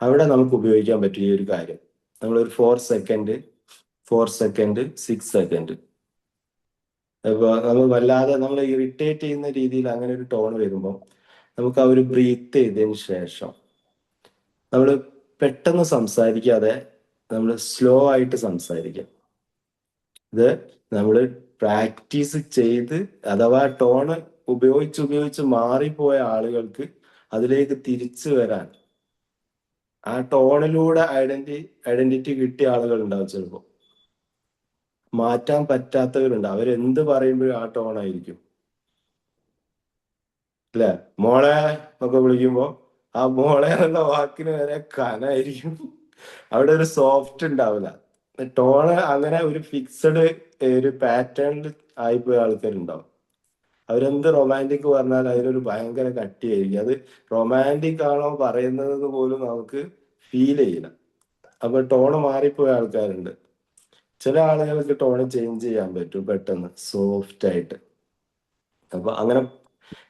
അവിടെ നമുക്ക് ഉപയോഗിക്കാൻ പറ്റും ഈ ഒരു കാര്യം. നമ്മളൊരു 4 സെക്കൻഡ് 6 സെക്കൻഡ്, അപ്പോൾ നമ്മൾ വല്ലാതെ നമ്മൾ ഇറിറ്റേറ്റ് ചെയ്യുന്ന രീതിയിൽ അങ്ങനെ ഒരു ടോൺ വരുമ്പോൾ നമുക്ക് ആ ഒരു ബ്രീത്ത് ചെയ്തതിന് ശേഷം നമ്മൾ പെട്ടെന്ന് സംസാരിക്കാതെ നമ്മൾ സ്ലോ ആയിട്ട് സംസാരിക്കാം. ഇത് നമ്മൾ പ്രാക്ടീസ് ചെയ്ത് അഥവാ ടോണ് ഉപയോഗിച്ച് മാറിപ്പോയ ആളുകൾക്ക് അതിലേക്ക് തിരിച്ചു വരാൻ ആ ടോണിലൂടെ ഐഡന്റിറ്റി കിട്ടിയ ആളുകൾ ഉണ്ടാവും. ചിലപ്പോൾ മാറ്റാൻ പറ്റാത്തവരുണ്ട്. അവരെന്ത് പറയുമ്പോഴും ആ ടോണായിരിക്കും. അല്ലെ, മോളെ ഒക്കെ വിളിക്കുമ്പോ ആ മോളെ എന്നുള്ള വാക്കിന് വരെ കനായിരിക്കും. അവിടെ ഒരു സോഫ്റ്റ് ഉണ്ടാവില്ല. ടോണ് അങ്ങനെ ഒരു ഫിക്സഡ് ഒരു പാറ്റേണിൽ ആയിപ്പോയ ആൾക്കാരുണ്ടാവും. അവരെന്ത് റൊമാൻറ്റിക് പറഞ്ഞാൽ അതിനൊരു ഭയങ്കര കട്ടിയായിരിക്കും. അത് റൊമാൻറ്റിക് ആണോ പറയുന്നത് പോലും നമുക്ക് ഫീൽ ചെയ്യില്ല. അപ്പൊ ടോണ് മാറിപ്പോയ ആൾക്കാരുണ്ട്. ചില ആളുകൾക്ക് ടോണ് ചേഞ്ച് ചെയ്യാൻ പറ്റും പെട്ടെന്ന്, സോഫ്റ്റ് ആയിട്ട്. അപ്പൊ അങ്ങനെ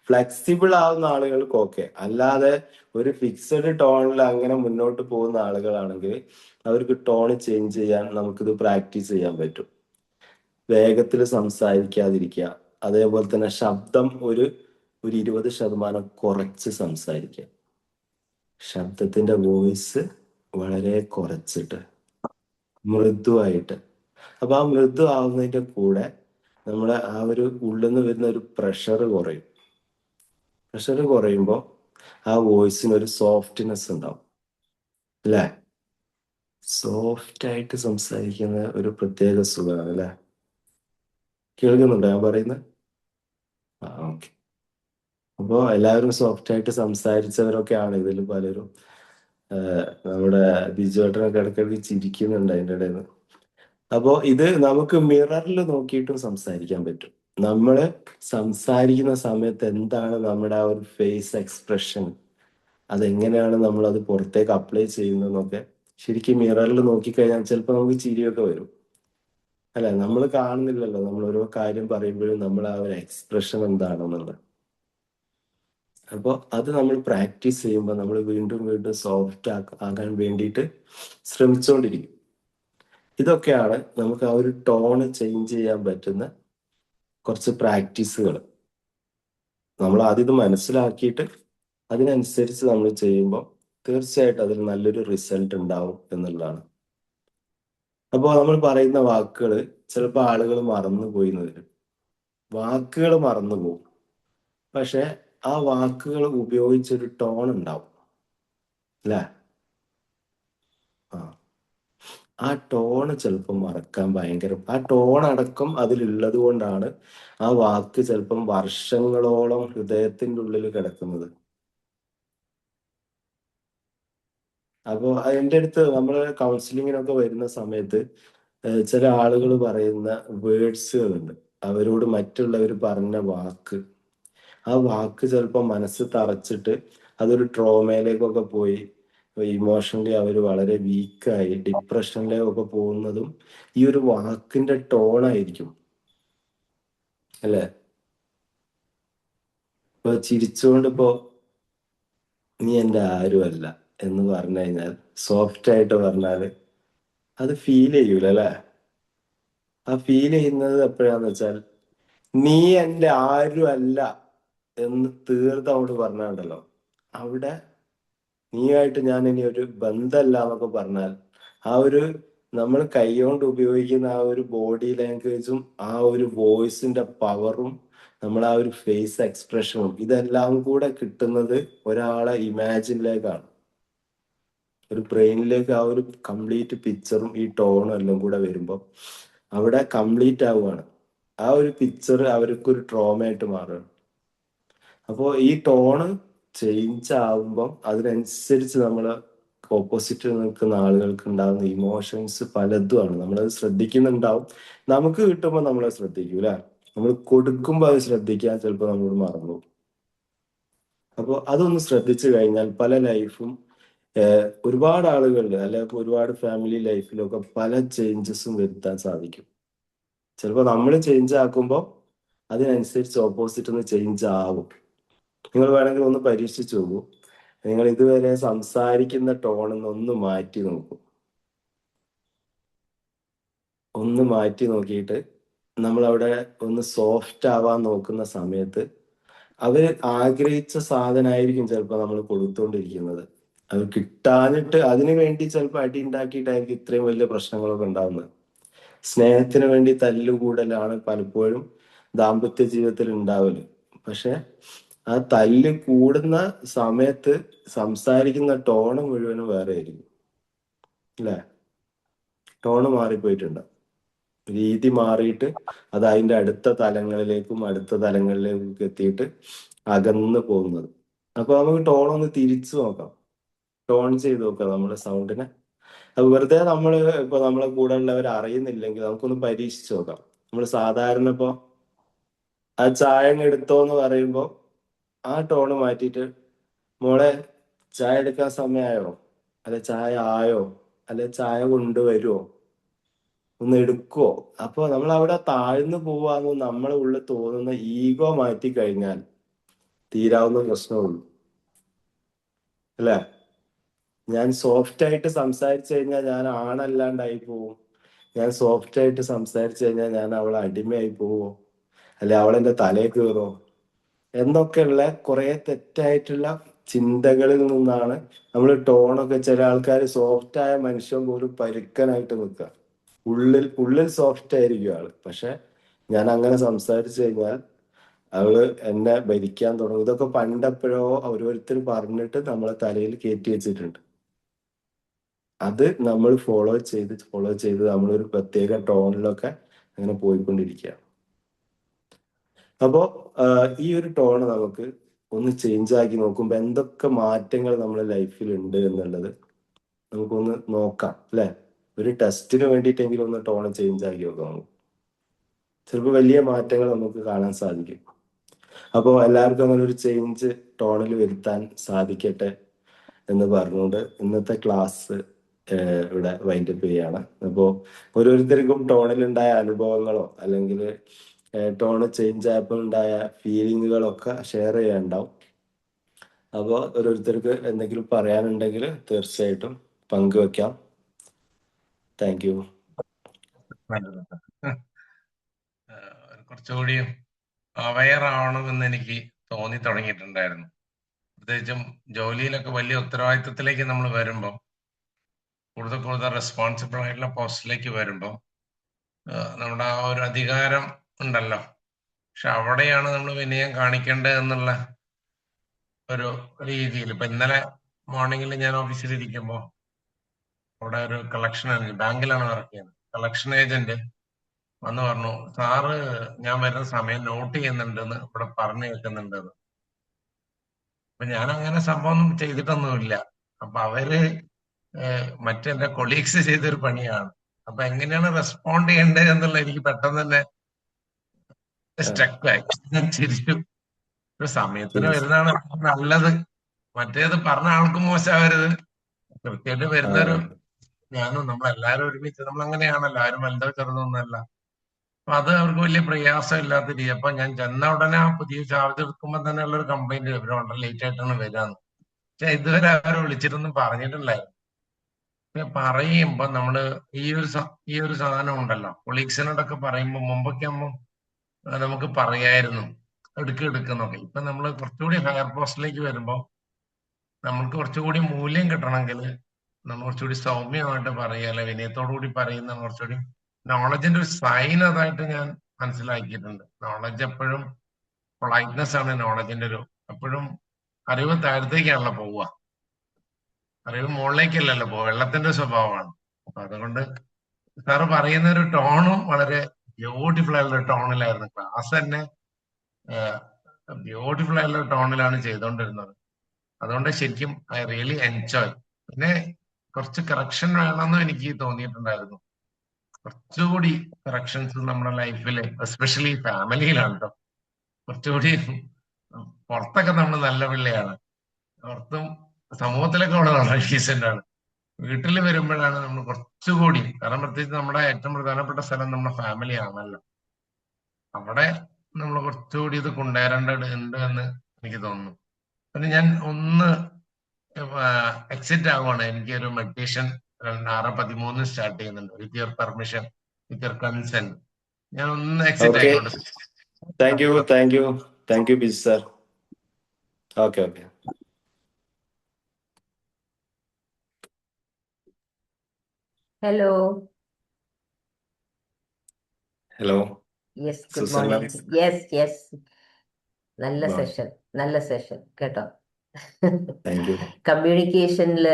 ഫ്ലെക്സിബിൾ ആവുന്ന ആളുകൾക്ക് ഓക്കെ. അല്ലാതെ ഒരു ഫിക്സഡ് ടോണിൽ അങ്ങനെ മുന്നോട്ട് പോകുന്ന ആളുകളാണെങ്കിൽ അവർക്ക് ടോൺ ചേഞ്ച് ചെയ്യാൻ നമുക്കിത് പ്രാക്ടീസ് ചെയ്യാൻ പറ്റും. വേഗത്തിൽ സംസാരിക്കാതിരിക്കുക. അതേപോലെ തന്നെ ശബ്ദം ഒരു 20% കുറച്ച് സംസാരിക്കുക. ശബ്ദത്തിന്റെ വോയിസ് വളരെ കുറച്ചിട്ട് മൃദുവായിട്ട്. അപ്പൊ ആ മൃദു ആവുന്നതിന്റെ കൂടെ നമ്മുടെ ആ ഒരു ഉള്ളിൽ നിന്ന് വരുന്ന ഒരു പ്രഷർ കുറയും. പ്രഷർ കുറയുമ്പോൾ ആ വോയിസിന് ഒരു സോഫ്റ്റ്നെസ് ഉണ്ടാവും. അല്ലേ? സോഫ്റ്റ് ആയിട്ട് സംസാരിക്കുന്ന ഒരു പ്രത്യേക സുഖമാണ്. അല്ലെ? കേൾക്കുന്നുണ്ടോ ഞാൻ പറയുന്നത്? ഓക്കെ. അപ്പോൾ എല്ലാവരും സോഫ്റ്റ് ആയിട്ട് സംസാരിച്ചവരൊക്കെയാണ് ഇതിൽ പലരും. നമ്മുടെ ബിജുവേട്ടനൊക്കെ ഇടയ്ക്കിടയ്ക്ക് ചിരിക്കുന്നുണ്ട് അതിൻ്റെ ഇടയിൽ നിന്ന്. അപ്പോൾ ഇത് നമുക്ക് മിററിൽ നോക്കിയിട്ടും സംസാരിക്കാൻ പറ്റും. നമ്മൾ സംസാരിക്കുന്ന സമയത്ത് എന്താണ് നമ്മുടെ ആ ഒരു ഫേസ് എക്സ്പ്രഷൻ, അതെങ്ങനെയാണ് നമ്മൾ അത് പുറത്തേക്ക് അപ്ലൈ ചെയ്യുന്നതെന്നൊക്കെ ശരിക്കും മിററിൽ നോക്കിക്കഴിഞ്ഞാൽ ചിലപ്പോൾ നമുക്ക് ചിരിയൊക്കെ വരും. അല്ലെ? നമ്മൾ കാണുന്നില്ലല്ലോ നമ്മൾ ഓരോ കാര്യം പറയുമ്പോഴും നമ്മൾ ആ ഒരു എക്സ്പ്രഷൻ എന്താണെന്നുള്ളത്. അപ്പോൾ അത് നമ്മൾ പ്രാക്ടീസ് ചെയ്യുമ്പോൾ നമ്മൾ വീണ്ടും വീണ്ടും സോഫ്റ്റ് ആകാൻ വേണ്ടിയിട്ട് ശ്രമിച്ചുകൊണ്ടിരിക്കും. ഇതൊക്കെയാണ് നമുക്ക് ആ ഒരു ടോണ് ചേഞ്ച് ചെയ്യാൻ പറ്റുന്ന കുറച്ച് പ്രാക്ടീസുകൾ. നമ്മൾ ആദ്യം ഇത് മനസ്സിലാക്കിയിട്ട് അതിനനുസരിച്ച് നമ്മൾ ചെയ്യുമ്പോൾ തീർച്ചയായിട്ടും അതിൽ നല്ലൊരു റിസൾട്ട് ഉണ്ടാവും എന്നുള്ളതാണ്. അപ്പോൾ നമ്മൾ പറയുന്ന വാക്കുകൾ ചിലപ്പോൾ ആളുകൾ മറന്നുപോയി എന്ന് വരും. വാക്കുകൾ മറന്നുപോകും, പക്ഷെ ആ വാക്കുകൾ ഉപയോഗിച്ചൊരു ടോൺ ഉണ്ടാവും. അല്ലേ? ആ ടോണ് ചിലപ്പം മറക്കാൻ ഭയങ്കര, ആ ടോൺ അടക്കം അതിലുള്ളത് കൊണ്ടാണ് ആ വാക്ക് ചിലപ്പം വർഷങ്ങളോളം ഹൃദയത്തിന്റെ ഉള്ളിൽ കിടക്കുന്നത്. അപ്പോൾ എൻ്റെ അടുത്ത് നമ്മൾ കൗൺസിലിങ്ങിനൊക്കെ വരുന്ന സമയത്ത് ചില ആളുകൾ പറയുന്ന വേർഡ്സുകളുണ്ട്. അവരോട് മറ്റുള്ളവർ പറഞ്ഞ വാക്ക്, ആ വാക്ക് ചിലപ്പോൾ മനസ്സ് തറച്ചിട്ട് അതൊരു ട്രോമയിലേക്കൊക്കെ പോയി ഇമോഷണലി അവർ വളരെ വീക്കായി ഡിപ്രഷനിലേക്കൊക്കെ പോകുന്നതും ഈ ഒരു വാക്കിന്റെ ടോണായിരിക്കും. അല്ലെ? ഇപ്പൊ ചിരിച്ചുകൊണ്ട് ഇപ്പോ നീ എൻ്റെ ആരുമല്ല എന്ന് പറഞ്ഞു കഴിഞ്ഞാൽ, സോഫ്റ്റ് ആയിട്ട് പറഞ്ഞാല് അത് ഫീൽ ചെയ്യൂല. അല്ലെ? ആ ഫീൽ ചെയ്യുന്നത് എപ്പോഴാന്ന് വെച്ചാൽ നീ എൻ്റെ ആരും അല്ല എന്ന് തീർത്ത് അങ്ങോട്ട് പറഞ്ഞാണ്ടല്ലോ, അവിടെ നീയായിട്ട് ഞാൻ ഇനി ഒരു ബന്ധമല്ല എന്നൊക്കെ പറഞ്ഞാൽ ആ ഒരു നമ്മൾ കൈകൊണ്ട് ഉപയോഗിക്കുന്ന ആ ഒരു ബോഡി ലാംഗ്വേജും ആ ഒരു വോയിസിന്റെ പവറും നമ്മൾ ആ ഒരു ഫേസ് എക്സ്പ്രഷനും ഇതെല്ലാം കൂടെ കിട്ടുന്നത് ഒരാളെ ഇമാജിനിലേക്കാണ്. ഒരു ബ്രെയിനിലേക്ക് ആ ഒരു കംപ്ലീറ്റ് പിക്ചറും ഈ ടോണും എല്ലാം കൂടെ വരുമ്പോൾ അവിടെ കംപ്ലീറ്റ് ആവുകയാണ്. ആ ഒരു പിക്ചർ അവർക്കൊരു ട്രോമയായിട്ട് മാറുകയാണ്. അപ്പോൾ ഈ ടോണ് ചേഞ്ച് ആവുമ്പം അതിനനുസരിച്ച് നമ്മൾ ഓപ്പോസിറ്റ് നിൽക്കുന്ന ആളുകൾക്ക് ഉണ്ടാകുന്ന ഇമോഷൻസ് പലതുമാണ്. നമ്മളത് ശ്രദ്ധിക്കുന്നുണ്ടാവും. നമുക്ക് കിട്ടുമ്പോൾ നമ്മളത് ശ്രദ്ധിക്കും. അല്ലെ? നമ്മൾ കൊടുക്കുമ്പോൾ അത് ശ്രദ്ധിക്കാൻ ചിലപ്പോൾ നമ്മൾ മറന്നു. അപ്പോൾ അതൊന്ന് ശ്രദ്ധിച്ചു കഴിഞ്ഞാൽ പല ലൈഫും ഒരുപാട് ആളുകളിൽ അല്ലെങ്കിൽ ഒരുപാട് ഫാമിലി ലൈഫിലൊക്കെ പല ചേഞ്ചസും വരുത്താൻ സാധിക്കും. ചിലപ്പോൾ നമ്മൾ ചേഞ്ച് ആക്കുമ്പോൾ അതിനനുസരിച്ച് ഓപ്പോസിറ്റ് ഒന്ന് ചേഞ്ച് ആവും. നിങ്ങൾ വേണമെങ്കിൽ ഒന്ന് പരീക്ഷിച്ചു നോക്കൂ. നിങ്ങൾ ഇതുവരെ സംസാരിക്കുന്ന ടോണിന്ന് ഒന്ന് മാറ്റി നോക്കൂ. ഒന്ന് മാറ്റി നോക്കിയിട്ട് നമ്മളവിടെ ഒന്ന് സോഫ്റ്റ് ആവാൻ നോക്കുന്ന സമയത്ത് അവര് ആഗ്രഹിച്ച സാധനമായിരിക്കും ചിലപ്പോൾ നമ്മൾ കൊടുത്തുകൊണ്ടിരിക്കുന്നത്. അത് കിട്ടാനിട്ട് അതിനു വേണ്ടി ചിലപ്പോൾ അടി ഉണ്ടാക്കിയിട്ടായിരിക്കും ഇത്രയും വലിയ പ്രശ്നങ്ങളൊക്കെ ഉണ്ടാകുന്നത്. സ്നേഹത്തിന് വേണ്ടി തല്ലുകൂടലാണ് പലപ്പോഴും ദാമ്പത്യ ജീവിതത്തിൽ ഉണ്ടാവല്. പക്ഷെ ആ തല്ല് കൂടുന്ന സമയത്ത് സംസാരിക്കുന്ന ടോണ് മുഴുവനും വേറെ ആയിരിക്കും. അല്ലേ? ടോണ് മാറിപ്പോയിട്ടുണ്ട്. രീതി മാറിയിട്ട് അത് അതിൻ്റെ അടുത്ത തലങ്ങളിലേക്കും എത്തിയിട്ട് അകന്ന് പോകുന്നത്. അപ്പൊ നമുക്ക് ടോൺ ഒന്ന് തിരിച്ചു നോക്കാം. ടോൺ ചെയ്ത് നോക്കാം നമ്മുടെ സൗണ്ടിനെ. അത് വെറുതെ ഇപ്പൊ നമ്മളെ കൂടെ ഉള്ളവർ അറിയുന്നില്ലെങ്കിൽ നമുക്കൊന്ന് പരീക്ഷിച്ച് നോക്കാം. നമ്മൾ സാധാരണ ഇപ്പൊ ആ ചായ എടുത്തോ എന്ന് പറയുമ്പോ ആ ടോണ് മാറ്റിയിട്ട് മോളെ ചായ എടുക്കാൻ സമയമായോ, അല്ലെ ചായ ആയോ, അല്ലെ ചായ കൊണ്ടുവരുമോ, ഒന്ന് എടുക്കുവോ. അപ്പൊ നമ്മൾ അവിടെ താഴ്ന്നു പോവാന്ന് നമ്മളെ ഉള്ളിൽ തോന്നുന്ന ഈഗോ മാറ്റി കഴിഞ്ഞാൽ തീരാവുന്ന പ്രശ്നമുള്ളൂ. അല്ലേ? ഞാൻ സോഫ്റ്റ് ആയിട്ട് സംസാരിച്ചു കഴിഞ്ഞാൽ ഞാൻ ആണല്ലാണ്ടായി പോവും. ഞാൻ സോഫ്റ്റ് ആയിട്ട് സംസാരിച്ചു കഴിഞ്ഞാൽ ഞാൻ അവളെ അടിമയായി പോവോ, അല്ലെ അവളെന്റെ തലയിൽ കയറോ എന്നൊക്കെയുള്ള കുറെ തെറ്റായിട്ടുള്ള ചിന്തകളിൽ നിന്നാണ് നമ്മൾ ടോണൊക്കെ. ചില ആൾക്കാർ സോഫ്റ്റ് ആയ മനുഷ്യൻ പോലും പരുക്കനായിട്ട് നിൽക്കുക. ഉള്ളിൽ സോഫ്റ്റ് ആയിരിക്കും ആള്. പക്ഷെ ഞാൻ അങ്ങനെ സംസാരിച്ചു കഴിഞ്ഞാൽ അവള് എന്നെ ഭരിക്കാൻ തുടങ്ങും. ഇതൊക്കെ പണ്ടെപ്പോഴോ ഓരോരുത്തർ പറഞ്ഞിട്ട് നമ്മളെ തലയിൽ കയറ്റി വെച്ചിട്ടുണ്ട്. അത് നമ്മൾ ഫോളോ ചെയ്ത് നമ്മളൊരു പ്രത്യേക ടോണിലൊക്കെ അങ്ങനെ പോയിക്കൊണ്ടിരിക്കുക. അപ്പോ ഈ ഒരു ടോൺ നമുക്ക് ഒന്ന് ചേഞ്ച് ആക്കി നോക്കുമ്പോ എന്തൊക്കെ മാറ്റങ്ങൾ നമ്മുടെ ലൈഫിൽ ഉണ്ട് എന്നുള്ളത് നമുക്കൊന്ന് നോക്കാം. അല്ലെ? ഒരു ടെസ്റ്റിന് വേണ്ടിയിട്ടെങ്കിലും ഒന്ന് ടോൺ ചേഞ്ച് ആക്കി നോക്കാം. നമുക്ക് ചിലപ്പോൾ വലിയ മാറ്റങ്ങൾ നമുക്ക് കാണാൻ സാധിക്കും. അപ്പോൾ എല്ലാവർക്കും അങ്ങനെ ഒരു ചേഞ്ച് ടോണിൽ വരുത്താൻ സാധിക്കട്ടെ എന്ന് പറഞ്ഞുകൊണ്ട് ഇന്നത്തെ ക്ലാസ് ഇവിടെ വൈൻഡപ്പ് ചെയ്യാണ്. അപ്പോൾ ഓരോരുത്തർക്കും ടോണിലുണ്ടായ അനുഭവങ്ങളോ അല്ലെങ്കിൽ ടോണ് ചേഞ്ച് ആയപ്പോൾ ഉണ്ടായ ഫീലിങ്ങുകളൊക്കെ ഷെയർ ചെയ്യാനുണ്ടാവും. അപ്പോൾ ഓരോരുത്തർക്ക് എന്തെങ്കിലും പറയാനുണ്ടെങ്കിൽ തീർച്ചയായിട്ടും പങ്കുവെക്കാം. Thank you. കുറച്ചുകൂടി അവെയർ ആവണമെന്ന് എനിക്ക് തോന്നി തുടങ്ങിയിട്ടുണ്ടായിരുന്നു. പ്രത്യേകിച്ചും ജോലിയിലൊക്കെ വലിയ ഉത്തരവാദിത്വത്തിലേക്ക് നമ്മൾ വരുമ്പോൾ, കൂടുതൽ റെസ്പോൺസിബിൾ ആയിട്ടുള്ള പോസ്റ്റിലേക്ക് വരുമ്പോൾ നമ്മുടെ ആ ഒരു അധികാരം ഉണ്ടല്ലോ, പക്ഷെ അവിടെയാണ് നമ്മൾ വിനയം കാണിക്കേണ്ടത് എന്നുള്ള ഒരു രീതിയിൽ. ഇപ്പൊ ഇന്നലെ മോർണിംഗിൽ ഞാൻ ഓഫീസിൽ ഇരിക്കുമ്പോൾ അവിടെ ഒരു കളക്ഷൻ ബാങ്കിലാണ് വർക്ക് ചെയ്യുന്നത്. കളക്ഷൻ ഏജന്റ് വന്ന് പറഞ്ഞു, സാറ് ഞാൻ വരുന്ന സമയം നോട്ട് ചെയ്യുന്നുണ്ടെന്ന് ഇവിടെ പറഞ്ഞു കേൾക്കുന്നുണ്ടെന്ന്. അപ്പൊ ഞാൻ അങ്ങനെ സംഭവം ഒന്നും ചെയ്തിട്ടൊന്നുമില്ല. അപ്പൊ അവര് മറ്റെന്റെ കൊളീഗ്സ് ചെയ്തൊരു പണിയാണ്. അപ്പൊ എങ്ങനെയാണ് റെസ്പോണ്ട് ചെയ്യേണ്ടത് എന്നുള്ള എനിക്ക് പെട്ടെന്ന് തന്നെ സ്റ്റക്കായി. ഞാൻ ചിരിച്ചു. ഒരു സമയത്തിന് വരുന്നതാണ് നല്ലത്. മറ്റേത് പറഞ്ഞ ആൾക്കും മോശമാവരുത്. കൃത്യമായിട്ട് വരുന്നൊരു നമ്മളെല്ലാരും ഒരുമിച്ച് നമ്മളങ്ങനെയാണല്ലോ, ആരും വലുതോ ചെറുതൊന്നുമല്ല. അപ്പൊ അത് അവർക്ക് വലിയ പ്രയാസം ഇല്ലാത്ത രീതി. അപ്പൊ ഞാൻ ചെന്ന ഉടനെ ആ പുതിയ ചാർജ് എടുക്കുമ്പോൾ തന്നെ ഉള്ളൊരു കംപ്ലൈന്റ്, ഇവർ വളരെ ലേറ്റ് ആയിട്ടാണ് വരാന്ന്. പക്ഷെ ഇതുവരെ അവരെ വിളിച്ചിട്ടൊന്നും പറഞ്ഞിട്ടില്ലായിരുന്നു. പറയുമ്പോ നമ്മള് ഈ ഒരു സാധനം ഉണ്ടല്ലോ, കൊളീഗ്സിനോടൊക്കെ പറയുമ്പോ മുമ്പൊക്കെ ആകുമ്പോൾ നമുക്ക് പറയായിരുന്നു എടുക്കുന്നൊക്കെ. ഇപ്പൊ നമ്മൾ കുറച്ചുകൂടി ഹയർ പോസ്റ്റിലേക്ക് വരുമ്പോ നമ്മൾക്ക് കുറച്ചുകൂടി മൂല്യം കിട്ടണമെങ്കിൽ നമ്മൾ കുറച്ചുകൂടി സൗമ്യമായിട്ട് പറയുക, അല്ലെ വിനയത്തോടു കൂടി പറയുന്ന കുറച്ചുകൂടി നോളജിന്റെ ഒരു സൈൻ അതായിട്ട് ഞാൻ മനസ്സിലാക്കിയിട്ടുണ്ട്. നോളജ് എപ്പോഴും പൊളൈറ്റ്നെസ് ആണ് നോളജിന്റെ ഒരു. എപ്പോഴും അറിവ് താഴത്തേക്കാണല്ലോ പോവുക, അറിവ് മുകളിലേക്കല്ലല്ലോ പോവുക. വെള്ളത്തിന്റെ സ്വഭാവമാണ്. അപ്പൊ അതുകൊണ്ട് സാറ് പറയുന്ന ഒരു ടോണും വളരെ ബ്യൂട്ടിഫുൾ ആയിട്ടുള്ള ടോണിലായിരുന്നു. ക്ലാസ് തന്നെ ബ്യൂട്ടിഫുൾ ആയിട്ടുള്ള ടോണിലാണ് ചെയ്തുകൊണ്ടിരുന്നത്. അതുകൊണ്ട് ശരിക്കും ഐ റിയലി എൻജോയ്. പിന്നെ കുറച്ച് കറക്ഷൻ വേണമെന്നും എനിക്ക് തോന്നിയിട്ടുണ്ടായിരുന്നു. കുറച്ചുകൂടി കറക്ഷൻസ് നമ്മുടെ ലൈഫിൽ, എസ്പെഷ്യലി ഫാമിലിയിലാണ് കേട്ടോ. കുറച്ചുകൂടി പുറത്തൊക്കെ നമ്മൾ നല്ല പിള്ളയാണ്, പുറത്തും സമൂഹത്തിലൊക്കെ അവിടെ വളരെ ഡീസെന്റ് ആണ്. വീട്ടിൽ വരുമ്പോഴാണ് നമ്മൾ കുറച്ചുകൂടി, കാരണം പ്രത്യേകിച്ച് നമ്മുടെ ഏറ്റവും പ്രധാനപ്പെട്ട സ്ഥലം നമ്മുടെ ഫാമിലി ആണല്ലോ, അവിടെ നമ്മൾ കുറച്ചുകൂടി ഇത് കൊണ്ടുവരേണ്ടത് ഉണ്ട് എന്ന് എനിക്ക് തോന്നുന്നു. പിന്നെ ഞാൻ ഒന്ന് എക്സിറ്റ് ആവുകയാണ്. എനിക്കൊരു മെഡിറ്റേഷൻ 6:13 സ്റ്റാർട്ട് ചെയ്യുന്നുണ്ട്. With your permission, with your consent, ഞാൻ ഒന്ന് എക്സിറ്റ് ഓക്കെ, ആയിക്കോട്ടെ. Thank you Biju sir. Okay. Hello. Yes, good Susan ma'am. Morning. Yes, നല്ല സെഷൻ കേട്ടോ. Thank you. കമ്മ്യൂണിക്കേഷനിൽ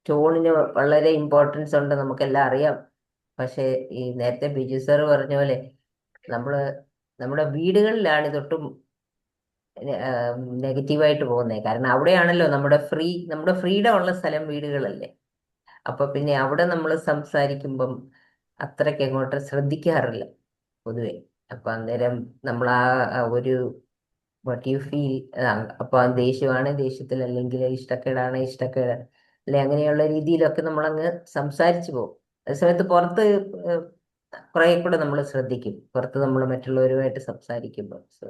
ടോണിന് വളരെ ഇമ്പോർട്ടൻസ് ഉണ്ട്, നമുക്കെല്ലാം അറിയാം. പക്ഷെ ഈ നേരത്തെ ബിജു സാർ പറഞ്ഞ പോലെ നമ്മുടെ വീടുകളിലാണ് ഇതൊട്ടും നെഗറ്റീവായിട്ട് പോകുന്നത്. കാരണം അവിടെയാണല്ലോ നമ്മുടെ ഫ്രീഡം ഉള്ള സ്ഥലം വീടുകളല്ലേ. അപ്പൊ പിന്നെ അവിടെ നമ്മൾ സംസാരിക്കുമ്പം അത്രയ്ക്ക് അങ്ങോട്ട് ശ്രദ്ധിക്കാറില്ല പൊതുവെ. അപ്പൊ അന്നേരം നമ്മൾ ആ ഒരു വാട്ട് യു ഫീൽ, അപ്പൊ ദേഷ്യമാണ് ദേഷ്യത്തിൽ, അല്ലെങ്കിൽ ഇഷ്ടക്കേടാണ് ഇഷ്ടക്കേട്, അല്ലെ അങ്ങനെയുള്ള രീതിയിലൊക്കെ നമ്മളങ്ങ് സംസാരിച്ചു പോകും. അതേസമയത്ത് പുറത്ത് കുറെ കൂടെ നമ്മൾ ശ്രദ്ധിക്കും, പുറത്ത് നമ്മൾ മറ്റുള്ളവരുമായിട്ട് സംസാരിക്കുമ്പോൾ. So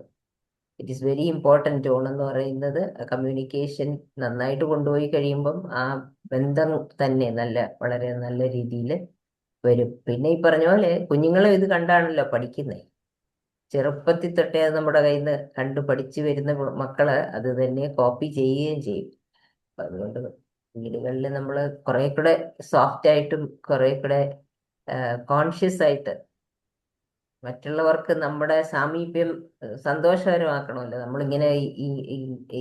it is very important. Tone എന്ന് പറയുന്നത് കമ്മ്യൂണിക്കേഷൻ നന്നായിട്ട് കൊണ്ടുപോയി കഴിയുമ്പം ആ ബന്ധം തന്നെ വളരെ നല്ല രീതിയിൽ വരും. പിന്നെ ഈ പറഞ്ഞ പോലെ കുഞ്ഞുങ്ങളും ഇത് കണ്ടാണല്ലോ പഠിക്കുന്നത്. ചെറുപ്പത്തിൽ തൊട്ടേ അത് നമ്മുടെ കയ്യിൽ നിന്ന് കണ്ടു പഠിച്ചു വരുന്ന മക്കള് അത് തന്നെ കോപ്പി ചെയ്യുകയും ചെയ്യും. അപ്പൊ അതുകൊണ്ട് വീടുകളിൽ നമ്മൾ കുറെ കൂടെ സോഫ്റ്റ് ആയിട്ടും കുറെ കൂടെ കോൺഷ്യസ് ആയിട്ട് മറ്റുള്ളവർക്ക് നമ്മുടെ സാമീപ്യം സന്തോഷകരമാക്കണമല്ലോ. നമ്മളിങ്ങനെ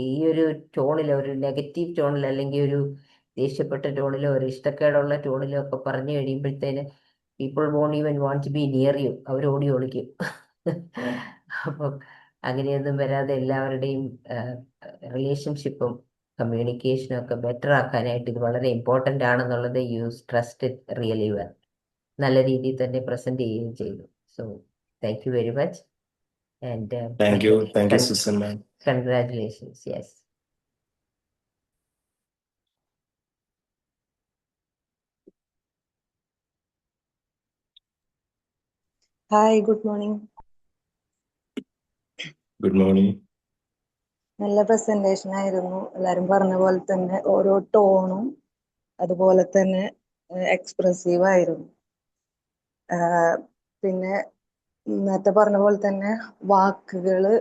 ഈ ഒരു ടോണിൽ, ഒരു നെഗറ്റീവ് ടോണിൽ, അല്ലെങ്കിൽ ഒരു ദേഷ്യപ്പെട്ട ടോണിലോ ഒരു ഇഷ്ടക്കേടുള്ള ടോണിലോ ഒക്കെ പറഞ്ഞു കഴിയുമ്പോഴത്തേന് people won't even want to be near you, അവർ ഓടി ഒളിക്കും. അപ്പം അങ്ങനെയൊന്നും വരാതെ എല്ലാവരുടെയും റിലേഷൻഷിപ്പും കമ്മ്യൂണിക്കേഷനും ഒക്കെ ബെറ്റർ ആക്കാനായിട്ട് ഇത് വളരെ ഇമ്പോർട്ടൻ്റ് ആണെന്നുള്ളത് യൂസ് ട്രസ്റ്റ് റിയലി വെൽ. നല്ല രീതിയിൽ തന്നെ പ്രസന്റ് ചെയ്യുകയും ചെയ്തു. So thank you very much and thank you Susan ma'am. Congratulations. Yes. Hi, good morning. Good morning. നല്ല പ്രസന്റേഷൻ ആയിരുന്നു. എല്ലാരും പറഞ്ഞ പോലെ തന്നെ ഓരോ ടോണും അതുപോലെ തന്നെ എക്സ്പ്രസീവ് ആയിരുന്നു. പിന്നെ നേരത്തെ പറഞ്ഞ പോലെ തന്നെ വാക്കുകള്,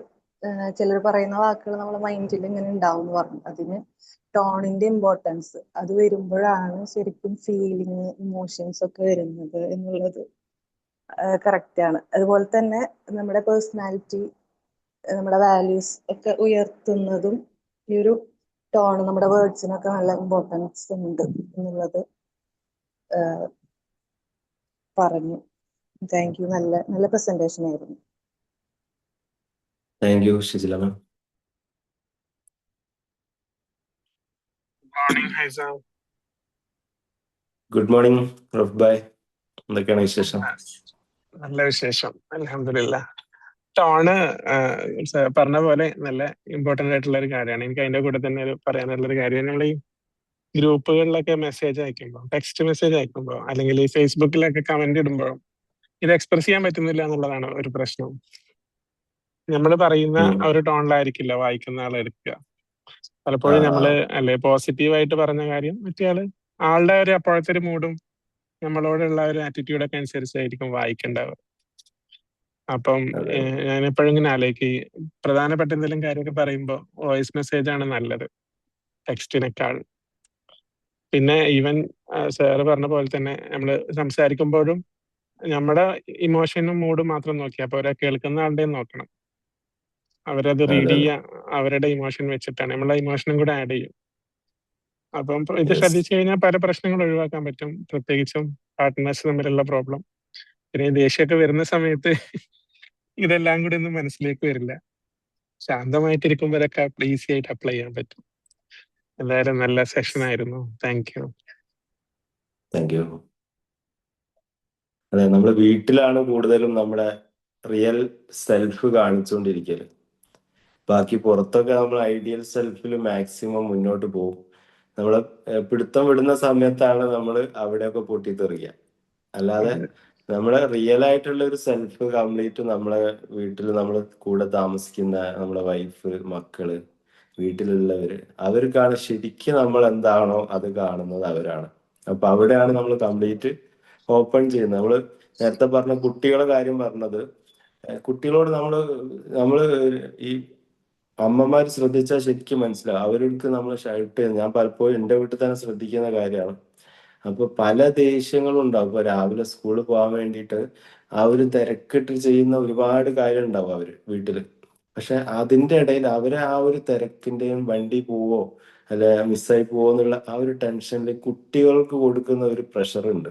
ചിലർ പറയുന്ന വാക്കുകൾ നമ്മുടെ മൈൻഡിൽ ഇങ്ങനെ ഉണ്ടാവും എന്ന് പറഞ്ഞു. അതിന് ടോണിന്റെ ഇമ്പോർട്ടൻസ് അത് വരുമ്പോഴാണ് ശരിക്കും ഫീലിങ്, ഇമോഷൻസ് ഒക്കെ വരുന്നത് എന്നുള്ളത് കറക്റ്റ് ആണ്. അതുപോലെ തന്നെ നമ്മുടെ പേഴ്സണാലിറ്റി, നമ്മുടെ വാല്യൂസ് ഒക്കെ ഉയർത്തുന്നതും ഈ ഒരു ടോൺ, നമ്മുടെ വേർഡ്സിനൊക്കെ നല്ല ഇമ്പോർട്ടൻസ് ഉണ്ട് എന്നുള്ളത് പറഞ്ഞു. Thank you. നല്ല പ്രസന്റേഷൻ ആയിരുന്നു. Thank you Shijila ma'am. Morning Haisam. Good morning Raf bhai. എന്തൊക്കെയാണ് വിശേഷം? നല്ല വിശേഷം, അൽഹംദുലില്ലാ. ടോണ് പറഞ്ഞ പോലെ നല്ല ഇമ്പോർട്ടന്റ് ആയിട്ടുള്ള ഒരു കാര്യമാണ്. എനിക്ക് അതിന്റെ കൂടെ തന്നെ പറയാനുള്ള ഒരു കാര്യം, നമ്മൾ ഈ ഗ്രൂപ്പുകളിലൊക്കെ മെസ്സേജ് അയക്കുമ്പോൾ, ടെക്സ്റ്റ് മെസ്സേജ് അയക്കുമ്പോൾ, അല്ലെങ്കിൽ ഈ ഫേസ്ബുക്കിലൊക്കെ കമന്റ് ഇടുമ്പോൾ ഇത് എക്സ്പ്രസ് ചെയ്യാൻ പറ്റുന്നില്ല എന്നുള്ളതാണ് ഒരു പ്രശ്നം. നമ്മൾ പറയുന്ന ഒരു ടോണിലായിരിക്കില്ല വായിക്കുന്ന ആൾ എടുക്കുക. പലപ്പോഴും നമ്മള് അല്ലെ പോസിറ്റീവായിട്ട് പറഞ്ഞ കാര്യം മറ്റേ ആളുടെ ഒരു അപ്പോഴത്തെ ഒരു മൂഡും നമ്മളോടുള്ള ഒരു ആറ്റിറ്റ്യൂഡൊക്കെ അനുസരിച്ചായിരിക്കും വായിക്കേണ്ടത്. അപ്പം ഞാൻ എപ്പോഴും ഇങ്ങനെ ആലോചിക്കും, പ്രധാനപ്പെട്ട എന്തെങ്കിലും കാര്യമൊക്കെ പറയുമ്പോൾ വോയിസ് മെസ്സേജ് ആണ് നല്ലത് ടെക്സ്റ്റിനേക്കാൾ. പിന്നെ ഈവൻ സാറ് പറഞ്ഞ പോലെ തന്നെ നമ്മൾ സംസാരിക്കുമ്പോഴും നമ്മുടെ ഇമോഷനും മൂഡും മാത്രം നോക്കിയാൽ പോരാ, കേൾക്കുന്ന ആളുടെയും നോക്കണം. അവരത് റീഡ് ചെയ്യുക അവരുടെ ഇമോഷൻ വെച്ചിട്ടാണ്, നമ്മളെ ഇമോഷനും കൂടെ ആഡ് ചെയ്യും. അപ്പം ഇത് ശ്രദ്ധിച്ചു കഴിഞ്ഞാൽ പല പ്രശ്നങ്ങൾ ഒഴിവാക്കാൻ പറ്റും, പ്രത്യേകിച്ചും പാർട്ട്നേഴ്സ് തമ്മിലുള്ള പ്രോബ്ലം. പിന്നെ ദേഷ്യമൊക്കെ വരുന്ന സമയത്ത് ഇതെല്ലാം കൂടി ഒന്നും മനസ്സിലേക്ക് വരില്ല. ശാന്തമായിട്ടിരിക്കുമ്പോഴൊക്കെ ഈസി ആയിട്ട് അപ്ലൈ ചെയ്യാൻ പറ്റും. എന്തായാലും നല്ല സെഷൻ ആയിരുന്നു. Thank you. Thank U. അതെ, നമ്മുടെ വീട്ടിലാണ് കൂടുതലും നമ്മുടെ റിയൽ സെൽഫ് കാണിച്ചുകൊണ്ടിരിക്കല്. ബാക്കി പുറത്തൊക്കെ നമ്മൾ ഐഡിയൽ സെൽഫിൽ മാക്സിമം മുന്നോട്ട് പോകും. നമ്മളെ പിടുത്തം വിടുന്ന സമയത്താണ് നമ്മൾ അവിടെയൊക്കെ പൊട്ടിത്തെറിക്കുക. അല്ലാതെ അതെ നമ്മളെ റിയൽ ആയിട്ടുള്ള ഒരു സെൽഫ് കംപ്ലീറ്റ് നമ്മളെ വീട്ടിൽ നമ്മൾ കൂടെ താമസിക്കുന്ന നമ്മളെ വൈഫ്, മക്കള്, വീട്ടിലുള്ളവര്, അവർക്കാണ് ശരിക്കും നമ്മൾ എന്താണോ അത് കാണുന്നത് അവരാണ്. അപ്പൊ അവിടെയാണ് നമ്മൾ കംപ്ലീറ്റ് ഓപ്പൺ ചെയ്യുന്നത്. നമ്മള് നേരത്തെ പറഞ്ഞ കുട്ടികളെ കാര്യം പറഞ്ഞത്, കുട്ടികളോട് നമ്മള് ഈ അമ്മമാർ ശ്രദ്ധിച്ചാൽ ശരിക്കും മനസ്സിലാവും. അവർക്ക് നമ്മൾ ഷർട്ട്, ഞാൻ പലപ്പോഴും എൻ്റെ വീട്ടിൽ തന്നെ ശ്രദ്ധിക്കുന്ന കാര്യമാണ്. അപ്പൊ പല ദേഷ്യങ്ങളും ഉണ്ടാവും. ഇപ്പൊ രാവിലെ സ്കൂളിൽ പോകാൻ വേണ്ടിയിട്ട് ആ ഒരു തിരക്കിട്ട് ചെയ്യുന്ന ഒരുപാട് കാര്യം ഉണ്ടാവും അവര് വീട്ടില്. പക്ഷെ അതിന്റെ ഇടയിൽ അവരെ ആ ഒരു തിരക്കിന്റെയും വണ്ടി പോവോ അല്ലെ മിസ്സായി പോവോ എന്നുള്ള ആ ഒരു ടെൻഷനിൽ കുട്ടികൾക്ക് കൊടുക്കുന്ന ഒരു പ്രഷർ ഉണ്ട്.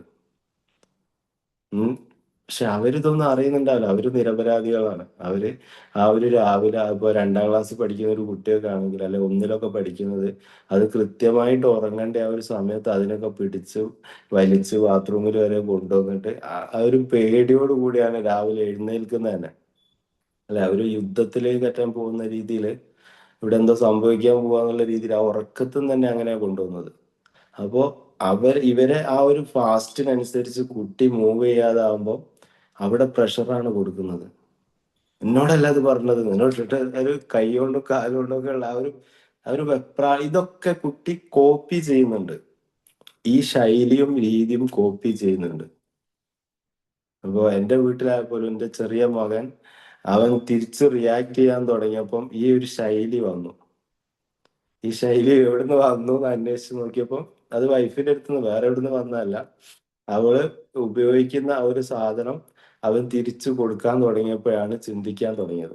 പക്ഷെ അവരിതൊന്നും അറിയുന്നുണ്ടാവില്ല. അവര് നിരപരാധികളാണ്. അവര് ആ ഒരു രാവിലെ ഇപ്പൊ 2ാം ക്ലാസ്സിൽ പഠിക്കുന്ന ഒരു കുട്ടിയൊക്കെ ആണെങ്കിൽ, അല്ലെ 1ലൊക്കെ പഠിക്കുന്നത്, അത് കൃത്യമായിട്ട് ഉറങ്ങേണ്ട ആ ഒരു സമയത്ത് അതിനൊക്കെ പിടിച്ച് വലിച്ച് ബാത്റൂമിൽ വരെ കൊണ്ടുവന്നിട്ട് ആ ഒരു പേടിയോട് കൂടിയാണ് രാവിലെ എഴുന്നേൽക്കുന്നത് തന്നെ. അല്ലെ, ഒരു യുദ്ധത്തിലേക്ക് അറ്റാൻ പോകുന്ന രീതിയിൽ, ഇവിടെ എന്തോ സംഭവിക്കാൻ പോവാന്നുള്ള രീതിയിൽ ആ ഉറക്കത്തിൽ തന്നെ അങ്ങനെ കൊണ്ടുവന്നത്. അപ്പോ ഇവരെ ആ ഒരു ഫാസ്റ്റിനനുസരിച്ച് കുട്ടി മൂവ് ചെയ്യാതാവുമ്പോൾ അവിടെ പ്രഷറാണ് കൊടുക്കുന്നത്. എന്നോടല്ല അത് പറഞ്ഞത്, നിന്നോട്ടിട്ട് ഒരു കൈ കൊണ്ടും കാലുകൊണ്ടും ഒക്കെ ഉള്ള ആ ഒരു ഇതൊക്കെ കുട്ടി കോപ്പി ചെയ്യുന്നുണ്ട്. ഈ ശൈലിയും രീതിയും കോപ്പി ചെയ്യുന്നുണ്ട്. അപ്പൊ എന്റെ വീട്ടിലായപ്പോലും എന്റെ ചെറിയ മകൻ, അവൻ തിരിച്ച് റിയാക്ട് ചെയ്യാൻ തുടങ്ങിയപ്പം ഈ ഒരു ശൈലി വന്നു. ഈ ശൈലി എവിടുന്ന് വന്നു എന്ന് അന്വേഷിച്ച് നോക്കിയപ്പോൾ അത് വൈഫിന്റെ അടുത്തുനിന്ന്, വേറെ എവിടുന്ന് വന്നതല്ല. അവള് ഉപയോഗിക്കുന്ന ആ ഒരു സാധനം അവൻ തിരിച്ചു കൊടുക്കാൻ തുടങ്ങിയപ്പോഴാണ് ചിന്തിക്കാൻ തുടങ്ങിയത്,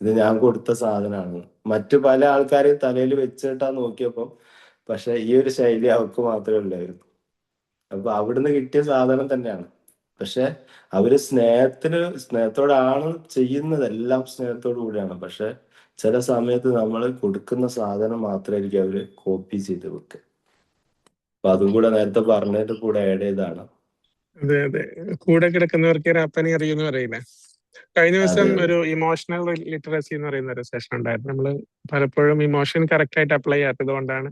ഇത് ഞാൻ കൊടുത്ത സാധനമാണ്. മറ്റു പല ആൾക്കാരെയും തലയിൽ വെച്ചിട്ടാ നോക്കിയപ്പോൾ പക്ഷെ ഈ ഒരു ശൈലി അവർക്ക് മാത്രമേ ഉള്ളായിരുന്നു. അപ്പൊ അവിടുന്ന് കിട്ടിയ സാധനം തന്നെയാണ്. പക്ഷെ അവര് സ്നേഹത്തോടാണ് ചെയ്യുന്നത്, എല്ലാം സ്നേഹത്തോടു കൂടിയാണ്. പക്ഷെ ചില സമയത്ത് നമ്മൾ കൊടുക്കുന്ന സാധനം മാത്രമായിരിക്കും അവര് കോപ്പി ചെയ്ത് വെക്കുക. അപ്പൊ അതും കൂടെ നേരത്തെ പറഞ്ഞതിന്റെ കൂടെ ആഡ് ചെയ്താണ്. അതെ അതെ, കൂടെ കിടക്കുന്നവർക്ക് ഒരു അപ്പനെ അറിയുമെന്ന് പറയില്ലേ. കഴിഞ്ഞ ദിവസം അതെ ഒരു ഇമോഷണൽ ലിറ്ററസി എന്ന് പറയുന്ന ഒരു സെഷൻ ഉണ്ടായിരുന്നു. നമ്മൾ പലപ്പോഴും ഇമോഷൻ കറക്റ്റ് ആയിട്ട് അപ്ലൈ ചെയ്യാത്തത് കൊണ്ടാണ്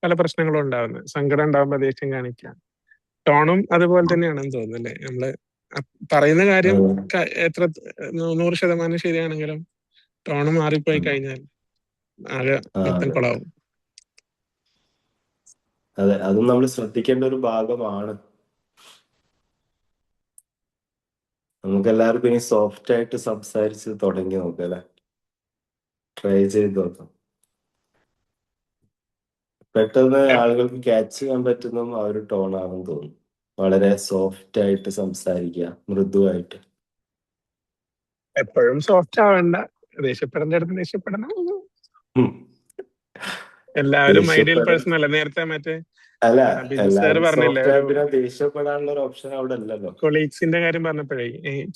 പല പ്രശ്നങ്ങളും ഉണ്ടാവുന്നത്. സങ്കടം ഉണ്ടാവുമ്പോൾ ദേഷ്യം കാണിക്കുക, ടോണും അതുപോലെ തന്നെയാണെന്ന് തോന്നുന്നു അല്ലേ. നമ്മള് പറയുന്ന കാര്യം എത്ര 100% ശരിയാണെങ്കിലും ടോണ് മാറിപ്പോയി കഴിഞ്ഞാൽ ആകെ മൊത്തം അതെ കൊളാവും. അതെ, അതും നമ്മൾ ശ്രദ്ധിക്കേണ്ട ഒരു ഭാഗമാണ്. നമുക്ക് എല്ലാവർക്കും ഇനി സോഫ്റ്റ് ആയിട്ട് സംസാരിച്ച് തുടങ്ങി നോക്കാം അല്ലെ, ട്രൈ ചെയ്ത് നോക്കാം. പെട്ടെന്ന് ആളുകൾക്ക് ക്യാച്ച് ചെയ്യാൻ പറ്റുന്ന ആ ഒരു ടോണാണെന്ന് തോന്നുന്നു. വളരെ സോഫ്റ്റ് ആയിട്ട് സംസാരിക്കുക, മൃദുവായിട്ട്. എപ്പോഴും സോഫ്റ്റ് ആവണ്ട, ദേഷ്യപ്പെടേണ്ട അടുത്ത് ദേഷ്യപ്പെടണം. ഉം. എല്ലാവരും ഐഡിയൽ ദേഷ്യപ്പെടാൻ പേഴ്സൺ അല്ല. നേരത്തെ മറ്റേ അല്ല, ബിജു സാർ എല്ലാരും പറഞ്ഞില്ലേ, സോഫ്റ്റ് ഒരു ആയ പിന്നെ ദേഷ്യപ്പെടാനുള്ള ഒരു ഓപ്ഷൻ അവിടെ അല്ലല്ലോ. കൊളീഗ്സിന്റെ കാര്യം പറഞ്ഞപ്പോഴേ,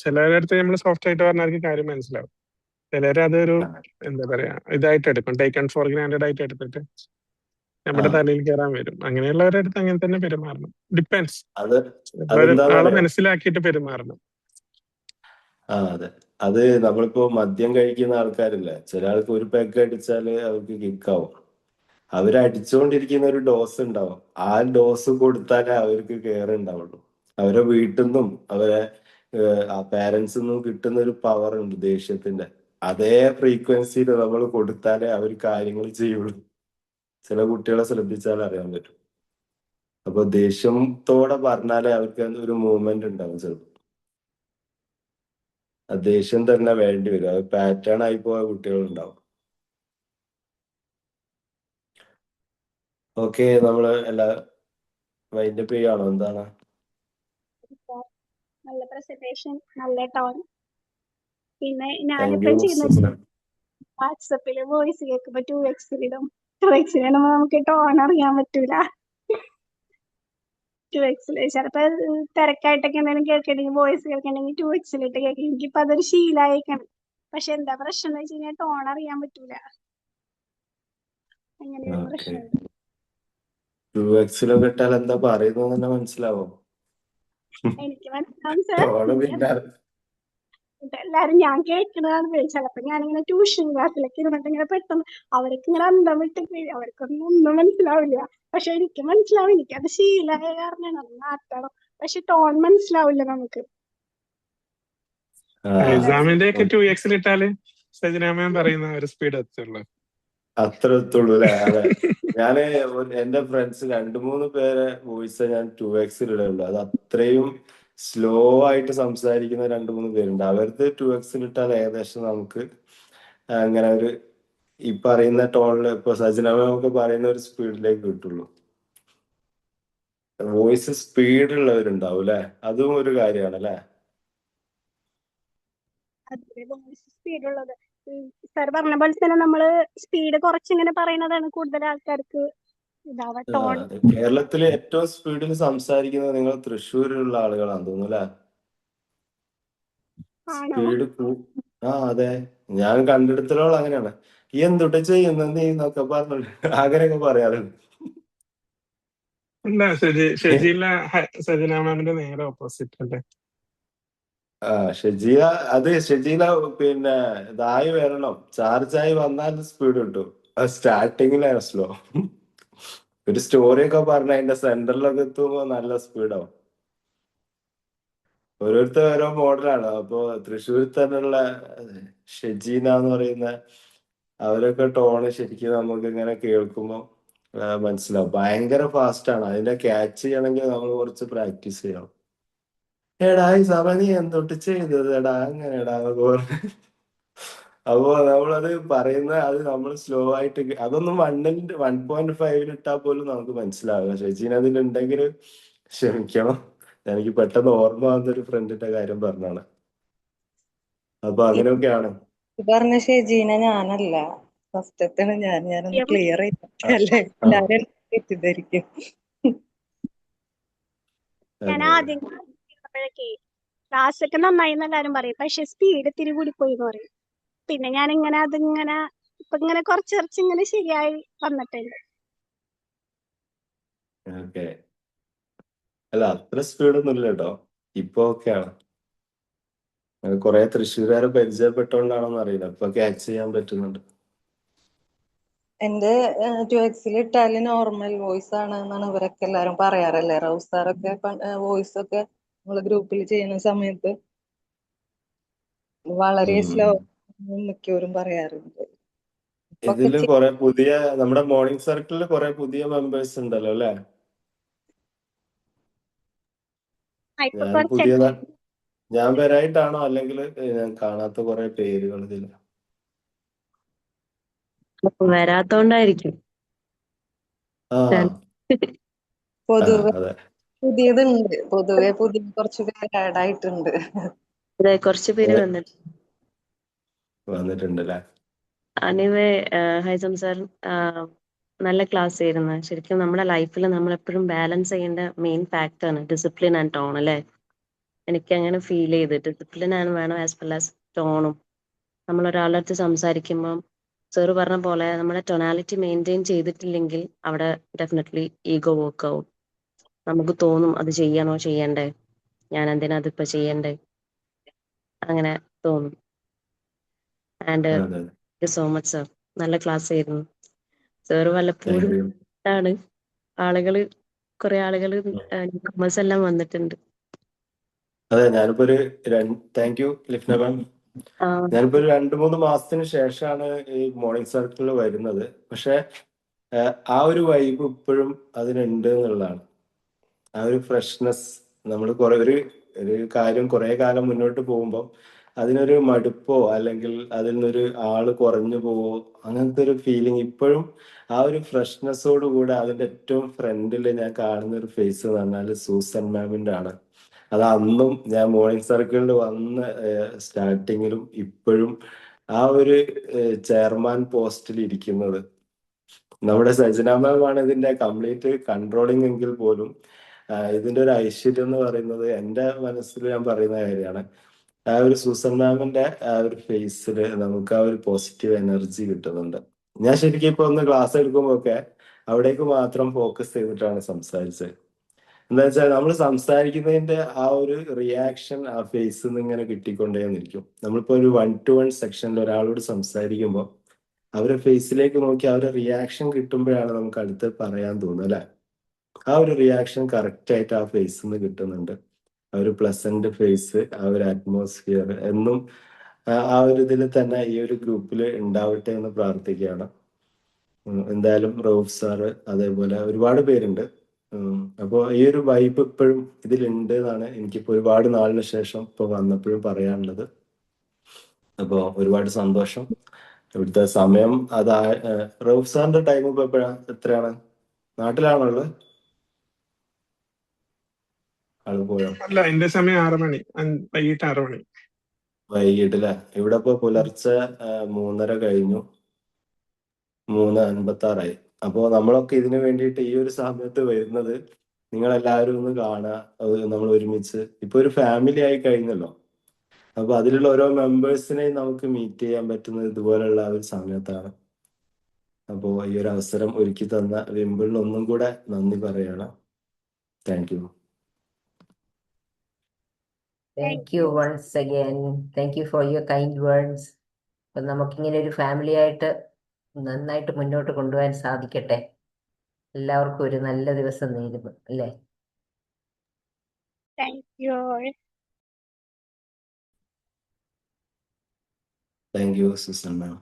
ചിലരുടെ അടുത്ത് നമ്മൾ സോഫ്റ്റ് ആയിട്ട് പറഞ്ഞാൽ അവർക്ക് കാര്യം മനസ്സിലാവും. ചിലര് അതൊരു എന്താ പറയാ ഇതായിട്ട് എടുക്കും, ടേക്കൺ ഫോർ ഗ്രാൻഡഡ് ആയിട്ട് എടുത്തിട്ട് നമ്മുടെ തലയിൽ കയറാൻ വരും. അങ്ങനെയുള്ളവരുടെ അടുത്ത് അങ്ങനെ തന്നെ പെരുമാറണം. ഡിപ്പെൻസ്, അത് ആളെ അതെന്താന്നറിയോ? മനസ്സിലാക്കിയിട്ട് പെരുമാറണം. അതെ, അത് നമ്മളിപ്പോ മദ്യം കഴിക്കുന്ന ആൾക്കാരില്ലേ, ചില ആൾക്ക് ഒരു പെഗ് അടിച്ചാല് അവർക്ക് കിക്കാവും. അവരടിച്ചുകൊണ്ടിരിക്കുന്ന ഒരു ഡോസ് ഉണ്ടാവും. ആ ഡോസ് കൊടുത്താലേ അവർക്ക് കെയർ ഉണ്ടാവുള്ളൂ. അവരെ വീട്ടിൽ നിന്നും അവരെ ആ പാരന്റ്സിൽ നിന്നും കിട്ടുന്ന ഒരു പവർ ഉണ്ട് ദേഷ്യത്തിന്റെ. അതേ ഫ്രീക്വൻസിയിൽ നമ്മൾ കൊടുത്താലേ അവർ കാര്യങ്ങൾ ചെയ്യുള്ളൂ. ചില കുട്ടികളെ ശ്രദ്ധിച്ചാൽ അറിയാൻ പറ്റും. അപ്പൊ ദേഷ്യത്തോടെ പറഞ്ഞാലേ അവർക്ക് ഒരു മൂവ്മെന്റ് ഉണ്ടാവും. ചിലപ്പോൾ ആ ദേഷ്യം തന്നെ വേണ്ടി വരും. അത് പാറ്റേൺ ആയി പോയ കുട്ടികളുണ്ടാവും. ഓക്കെ, നമ്മള് എല്ലാ വൈൻഡപ്പ് ചെയ്യാണോ, എന്താണ്? നല്ല പ്രസന്റേഷൻ, നല്ല ടോൺ. പിന്നെ താങ്ക് ഞാനിപ്പം യു. ചെയ്യുന്ന വാട്സപ്പില് വോയിസ് കേൾക്കുമ്പോ 2x ഇടും. 2x നമുക്ക് ടോൺ അറിയാൻ പറ്റൂല. 2x ചിലപ്പോ തിരക്കായിട്ടൊക്കെ എന്തെങ്കിലും കേൾക്കണമെങ്കിൽ, വോയിസ് കേൾക്കണമെങ്കിൽ 2x കേൾക്കും. എനിക്കിപ്പോ അതൊരു ശീലമായിക്കാണ്. പക്ഷെ എന്താ പ്രശ്നം എന്ന് വെച്ച് കഴിഞ്ഞാൽ ടോൺ അറിയാൻ പറ്റൂല. അങ്ങനെ ഒരു പ്രശ്നമുണ്ട്. 2x ഇട്ടാൽ എന്താ പറയുന്നത് തന്നെ മനസ്സിലാവോ? എനിക്ക് മനസ്സിലാവും സർ. ടോണ് പിന്നെ ഇതെല്ലാരും ഞാൻ കേൾക്കുന്നതാണ്. ചിലപ്പോ ഞാനിങ്ങനെ ട്യൂഷൻ ക്ലാസ്സിലൊക്കെ ഇരുന്നിട്ട് ഇങ്ങനെ പെട്ടെന്ന് അവർക്ക് ഇങ്ങനെ അന്തം വിട്ട് അവർക്കൊന്നും ഒന്നും മനസ്സിലാവില്ല. പക്ഷെ എനിക്ക് മനസ്സിലാവും. എനിക്കത് ശീലമായ കാരണമാണ്. അത് മാറ്റണം. പക്ഷെ ടോൺ മനസ്സിലാവില്ല നമുക്ക്. ആ എക്സാമിന്റെ ഒക്കെ 2x ഇട്ടാല് സജന മാം പറയുന്ന ഒരു സ്പീഡ് എത്തുള്ളൂ. അത്ര എത്തുള്ളൂ അല്ലെ? അതെ. ഞാന് എന്റെ ഫ്രണ്ട്സ് 2-3 പേരെ വോയിസ് ഞാൻ 2x ഇടുള്ളൂ. അത് അത്രയും സ്ലോ ആയിട്ട് സംസാരിക്കുന്ന 2-3 പേരുണ്ട്. അവർക്ക് 2x ഇട്ടാൽ ഏകദേശം നമുക്ക് അങ്ങനെ ഒരു ഈ പറയുന്ന ടോണിൽ ഇപ്പൊ സജനമൊക്കെ പറയുന്ന ഒരു സ്പീഡിലേക്ക് കിട്ടുള്ളൂ. വോയിസ് സ്പീഡ് ഉള്ളവരുണ്ടാവും അല്ലെ? അതും ഒരു കാര്യമാണ് അല്ലെ? സ്പീഡുള്ളത് സാർ പറഞ്ഞ പോലെ തന്നെ നമ്മള് സ്പീഡ് കുറച്ചിങ്ങനെ പറയുന്നതാണ് കൂടുതൽ ആൾക്കാർക്ക് ഇതാവാ. ടോൺ കേരളത്തിലെ ഏറ്റവും സ്പീഡിൽ സംസാരിക്കുന്നത് നിങ്ങൾ തൃശ്ശൂരിലുള്ള ആളുകളാന്ന് തോന്നുന്നു അല്ലെ? ആണോ? സ്പീഡ് അതെ, ഞാൻ കണ്ടെടുത്തോളം അങ്ങനെയാണ്. ഈ എന്തുട്ട ചെയ്യുന്നത് എന്നൊക്കെ പറഞ്ഞു അങ്ങനെയൊക്കെ പറയാറുണ്ട്. അല്ല ഷെജില സജന മാമിന്റെ നേരെ ഓപ്പോസിറ്റ് അല്ലേ? ഷെജീല ഷെജീല പിന്നെ ഇതായി വരണം, ചാർജായി വന്നാൽ സ്പീഡ് കിട്ടും. സ്റ്റാർട്ടിങ്ങിലാണ് സ്ലോ. ഒരു സ്റ്റോറി ഒക്കെ പറഞ്ഞ അതിന്റെ സെന്ററിലൊക്കെ എത്തുമ്പോ നല്ല സ്പീഡാവും. ഓരോരുത്തർ ഓരോ മോഡലാണ്. അപ്പൊ തൃശ്ശൂർ തന്നെയുള്ള ഷെജീന എന്ന് പറയുന്ന അവരൊക്കെ ടോണ് ശരിക്കും നമുക്ക് ഇങ്ങനെ കേൾക്കുമ്പോൾ മനസ്സിലാവും. ഭയങ്കര ഫാസ്റ്റ് ആണ്. അതിന്റെ ക്യാച്ച് ചെയ്യണമെങ്കിൽ നമ്മൾ കുറച്ച് പ്രാക്ടീസ് ചെയ്യണം. എടാ ഈ സമയം നീ എന്തൊട്ട് ചെയ്തത് എടാ അങ്ങനെടാ എന്നൊക്കെ പറഞ്ഞു. അപ്പോ നമ്മളത് പറയുന്ന അത് നമ്മൾ സ്ലോ ആയിട്ട് അതൊന്നും 1.5 ഇട്ടാൽ പോലും നമുക്ക് മനസ്സിലാവില്ല. ഷെജീൻ അതിലുണ്ടെങ്കിൽ ക്ഷമിക്കണം. എനിക്ക് പെട്ടെന്ന് ഓർമ്മ വന്ന ഒരു ഫ്രണ്ടിന്റെ കാര്യം പറഞ്ഞാണ്. അപ്പൊ അങ്ങനെയൊക്കെയാണ്. പറഞ്ഞ ഷെജീന ഞാനല്ല, ഫസ്റ്റത്താണ് ഞാനൊന്ന് ക്ലിയർ ചെയ്തല്ലേ, എല്ലാരും തെറ്റിദ്ധരിക്കും. ഞാൻ ആദ്യം ക്ലാസ് ഒക്കെ നന്നായി എല്ലാരും പറയും. പക്ഷെ സ്പീഡ് ഇത്തിരി കൂടിപ്പോയി എന്ന് പറയും. പിന്നെ ഞാനിങ്ങനെ അതിങ്ങനെ ഇപ്പൊ ഇങ്ങനെ കുറച്ച് ഇങ്ങനെ ശരിയായി വന്നിട്ടുണ്ട്. ഓക്കെ. അല്ല അത്ര സ്പീഡൊന്നും ഇല്ല കേട്ടോ. ഇപ്പൊ ഓക്കെയാണ്. കുറെ തൃശ്ശൂരുകാരെ പരിചയപ്പെട്ടോണ്ടാണോന്ന് അറിയില്ല, ഇപ്പൊ ക്യാച്ച് ചെയ്യാൻ പറ്റുന്നുണ്ട്. എന്റെ 2x ഇട്ടാല് നോർമൽ വോയിസ് ആണ് എന്നാണ് ഇവരൊക്കെ എല്ലാരും പറയാറല്ലേ. റൗസ് സാറൊക്കെ വോയിസ് ഒക്കെ നമ്മള് ഗ്രൂപ്പിൽ ചെയ്യുന്ന സമയത്ത് വളരെ സ്ലോ മിക്കവരും പറയാറുണ്ട്. ഇതില് കുറെ പുതിയ നമ്മുടെ മോർണിംഗ് സർക്കിളിൽ കുറെ പുതിയ മെമ്പേഴ്സ് ഉണ്ടല്ലോ അല്ലെ? ഞാൻ വരായിട്ടാണോ അല്ലെങ്കിൽ ഞാൻ കാണാത്ത കുറെ പേരുകൾ ഇതിൽ? വരാത്തോണ്ടായിരിക്കും. പൊതുവെ അതെ. പുതിയതുണ്ട്, പുതിയ കുറച്ച് പേര് ആഡ് ആയിട്ടുണ്ട്. അതെ, കുറച്ച് പേര് വന്നിട്ടുണ്ടല്ലേ? എനിവേ ഹൈസം സാർ നല്ല ക്ലാസ് ആയിരുന്നു. ശരിക്കും നമ്മുടെ ലൈഫിൽ നമ്മൾ എപ്പോഴും ബാലൻസ് ചെയ്യേണ്ട മെയിൻ ഫാക്ടറാണ് ഡിസിപ്ലിൻ ആൻഡ് ടോൺ അല്ലേ? എനിക്ക് അങ്ങനെ ഫീൽ ചെയ്ത് ഡിസിപ്ലിൻ ആണ് വേണം ആസ് വെൽ ആസ് ടോണും. നമ്മൾ ഒരാളുടെ അടുത്ത് സംസാരിക്കുമ്പം സാറ് പറഞ്ഞ പോലെ നമ്മുടെ ടൊണാലിറ്റി മെയിൻറ്റെയിൻ ചെയ്തിട്ടില്ലെങ്കിൽ അവിടെ ഡെഫിനറ്റ്ലി ഈഗോ വർക്ക് ആവും. നമുക്ക് തോന്നും അത് ചെയ്യണോ ചെയ്യണ്ടേ, ഞാൻ എന്തിനാ അതിപ്പോ ചെയ്യണ്ടേ, അങ്ങനെ തോന്നും. ആൻഡ് സോ മച്ച് സർ, നല്ല ക്ലാസ് ആയിരുന്നു സാർ. വല്ലപ്പോഴും ആണ് കുറെ ആളുകള് ന്യൂകമേഴ്സ് എല്ലാം വന്നിട്ടുണ്ട്. അതെ, ഞാനിപ്പോ ഒരു താങ്ക് യു ലിഫ്ന മാം. ഞാനിപ്പോ ഒരു 2-3 മാസത്തിന് ശേഷമാണ് ഈ മോർണിംഗ് സർക്കിളിൽ വരുന്നത്. പക്ഷെ ആ ഒരു വൈബ് ഇപ്പോഴും അതിനുണ്ട് എന്നുള്ളതാണ്. ആ ഒരു ഫ്രഷ്നെസ്. നമ്മൾ ഒരു കാര്യം കുറെ കാലം മുന്നോട്ട് പോകുമ്പോൾ അതിനൊരു മടുപ്പോ അല്ലെങ്കിൽ അതിൽ നിന്നൊരു ആള് കുറഞ്ഞു പോവോ അങ്ങനത്തെ ഒരു ഫീലിംഗ് ഇപ്പോഴും ആ ഒരു ഫ്രഷ്നെസ്സോട് കൂടെ അതിന്റെ ഏറ്റവും ഫ്രണ്ടിൽ ഞാൻ കാണുന്ന ഒരു ഫേസ് എന്ന് പറഞ്ഞാൽ സൂസൻ മാമിന്റെ ആണ്. അത് അന്നും ഞാൻ മോർണിംഗ് സർക്കിളിൽ വന്ന സ്റ്റാർട്ടിങ്ങിലും ഇപ്പോഴും ആ ഒരു ചെയർമാൻ പോസ്റ്റിൽ ഇരിക്കുന്നത് നമ്മുടെ സജന മാമാണ് ഇതിന്റെ കംപ്ലീറ്റ് കൺട്രോളിംഗ് എങ്കിൽ പോലും ഇതിന്റെ ഒരു ഐശ്വര്യം എന്ന് പറയുന്നത് എൻ്റെ മനസ്സിൽ ഞാൻ പറയുന്ന കാര്യമാണ്. ആ ഒരു സൂസൻ മാമിന്റെ ആ ഒരു ഫേസിൽ നമുക്ക് ആ ഒരു പോസിറ്റീവ് എനർജി കിട്ടുന്നുണ്ട്. ഞാൻ ശരിക്കും ഇപ്പൊ ഒന്ന് ക്ലാസ് എടുക്കുമ്പോ ഒക്കെ അവിടേക്ക് മാത്രം ഫോക്കസ് ചെയ്തിട്ടാണ് സംസാരിച്ചത്. എന്താ വെച്ചാൽ നമ്മൾ സംസാരിക്കുന്നതിന്റെ ആ ഒരു റിയാക്ഷൻ ആ ഫേസിൽ നിന്ന് ഇങ്ങനെ കിട്ടിക്കൊണ്ടേന്നിരിക്കും. നമ്മളിപ്പോ ഒരു 1-to-1 സെക്ഷനിൽ ഒരാളോട് സംസാരിക്കുമ്പോൾ അവരുടെ ഫേസിലേക്ക് നോക്കി അവരുടെ റിയാക്ഷൻ കിട്ടുമ്പോഴാണ് നമുക്ക് അടുത്ത് പറയാൻ തോന്നുന്നത് അല്ലെ. ആ ഒരു റിയാക്ഷൻ കറക്റ്റ് ആയിട്ട് ആ ഫേസിൽ നിന്ന് കിട്ടുന്നുണ്ട്. ആ ഒരു പ്ലസന്റ് ഫേസ്, ആ ഒരു അറ്റ്മോസ്ഫിയർ എന്നും ആ ഒരു ഇതിൽ തന്നെ ഈ ഒരു ഗ്രൂപ്പിൽ ഉണ്ടാവട്ടെ എന്ന് പ്രാർത്ഥിക്കുകയാണ്. എന്തായാലും റൌഫ് സാറ് അതേപോലെ ഒരുപാട് പേരുണ്ട്. അപ്പോൾ ഈ ഒരു വൈബ് ഇപ്പോഴും ഇതിലുണ്ട് എന്നാണ് എനിക്കിപ്പോൾ ഒരുപാട് നാളിന് ശേഷം ഇപ്പോൾ വന്നപ്പോഴും പറയാനുള്ളത്. അപ്പോൾ ഒരുപാട് സന്തോഷം. ഇവിടുത്തെ സമയം റൌഫ് സാറിന്റെ ടൈം ഇപ്പൊ എത്രയാണ്? നാട്ടിലാണുള്ളത്? ആള് പോയോ? അല്ല, എന്റെ സമയം 6 മണി, വൈകിട്ട് 6 മണി. വൈകിട്ടല്ലേ? ഇവിടെ ഇപ്പൊ പുലർച്ചെ 3:30 കഴിഞ്ഞു, 3:56. അപ്പോ നമ്മളൊക്കെ ഇതിനു വേണ്ടിയിട്ട് ഈ ഒരു സമയത്ത് വരുന്നത് നിങ്ങളെല്ലാവരും ഒന്ന് കാണുക, നമ്മൾ ഒരുമിച്ച് ഇപ്പൊ ഒരു ഫാമിലി ആയി കഴിഞ്ഞല്ലോ. അപ്പൊ അതിലുള്ള ഓരോ മെമ്പേഴ്സിനെയും നമുക്ക് മീറ്റ് ചെയ്യാൻ പറ്റുന്നത് ഇതുപോലുള്ള ഒരു സമയത്താണ്. അപ്പോ ഈ ഒരു അവസരം ഒരുക്കി തന്ന വിമ്പിളിന് ഒന്നും കൂടെ നന്ദി പറയണം. Thank you. Thank you once again. Thank you for your kind words. അപ്പൊ നമുക്കിങ്ങനെ ഒരു ഫാമിലി ആയിട്ട് നന്നായിട്ട് മുന്നോട്ട് കൊണ്ടുപോകാൻ സാധിക്കട്ടെ. എല്ലാവർക്കും ഒരു നല്ല ദിവസം നേരുന്നു അല്ലേ. Thank you. Thank U Susan ma'am.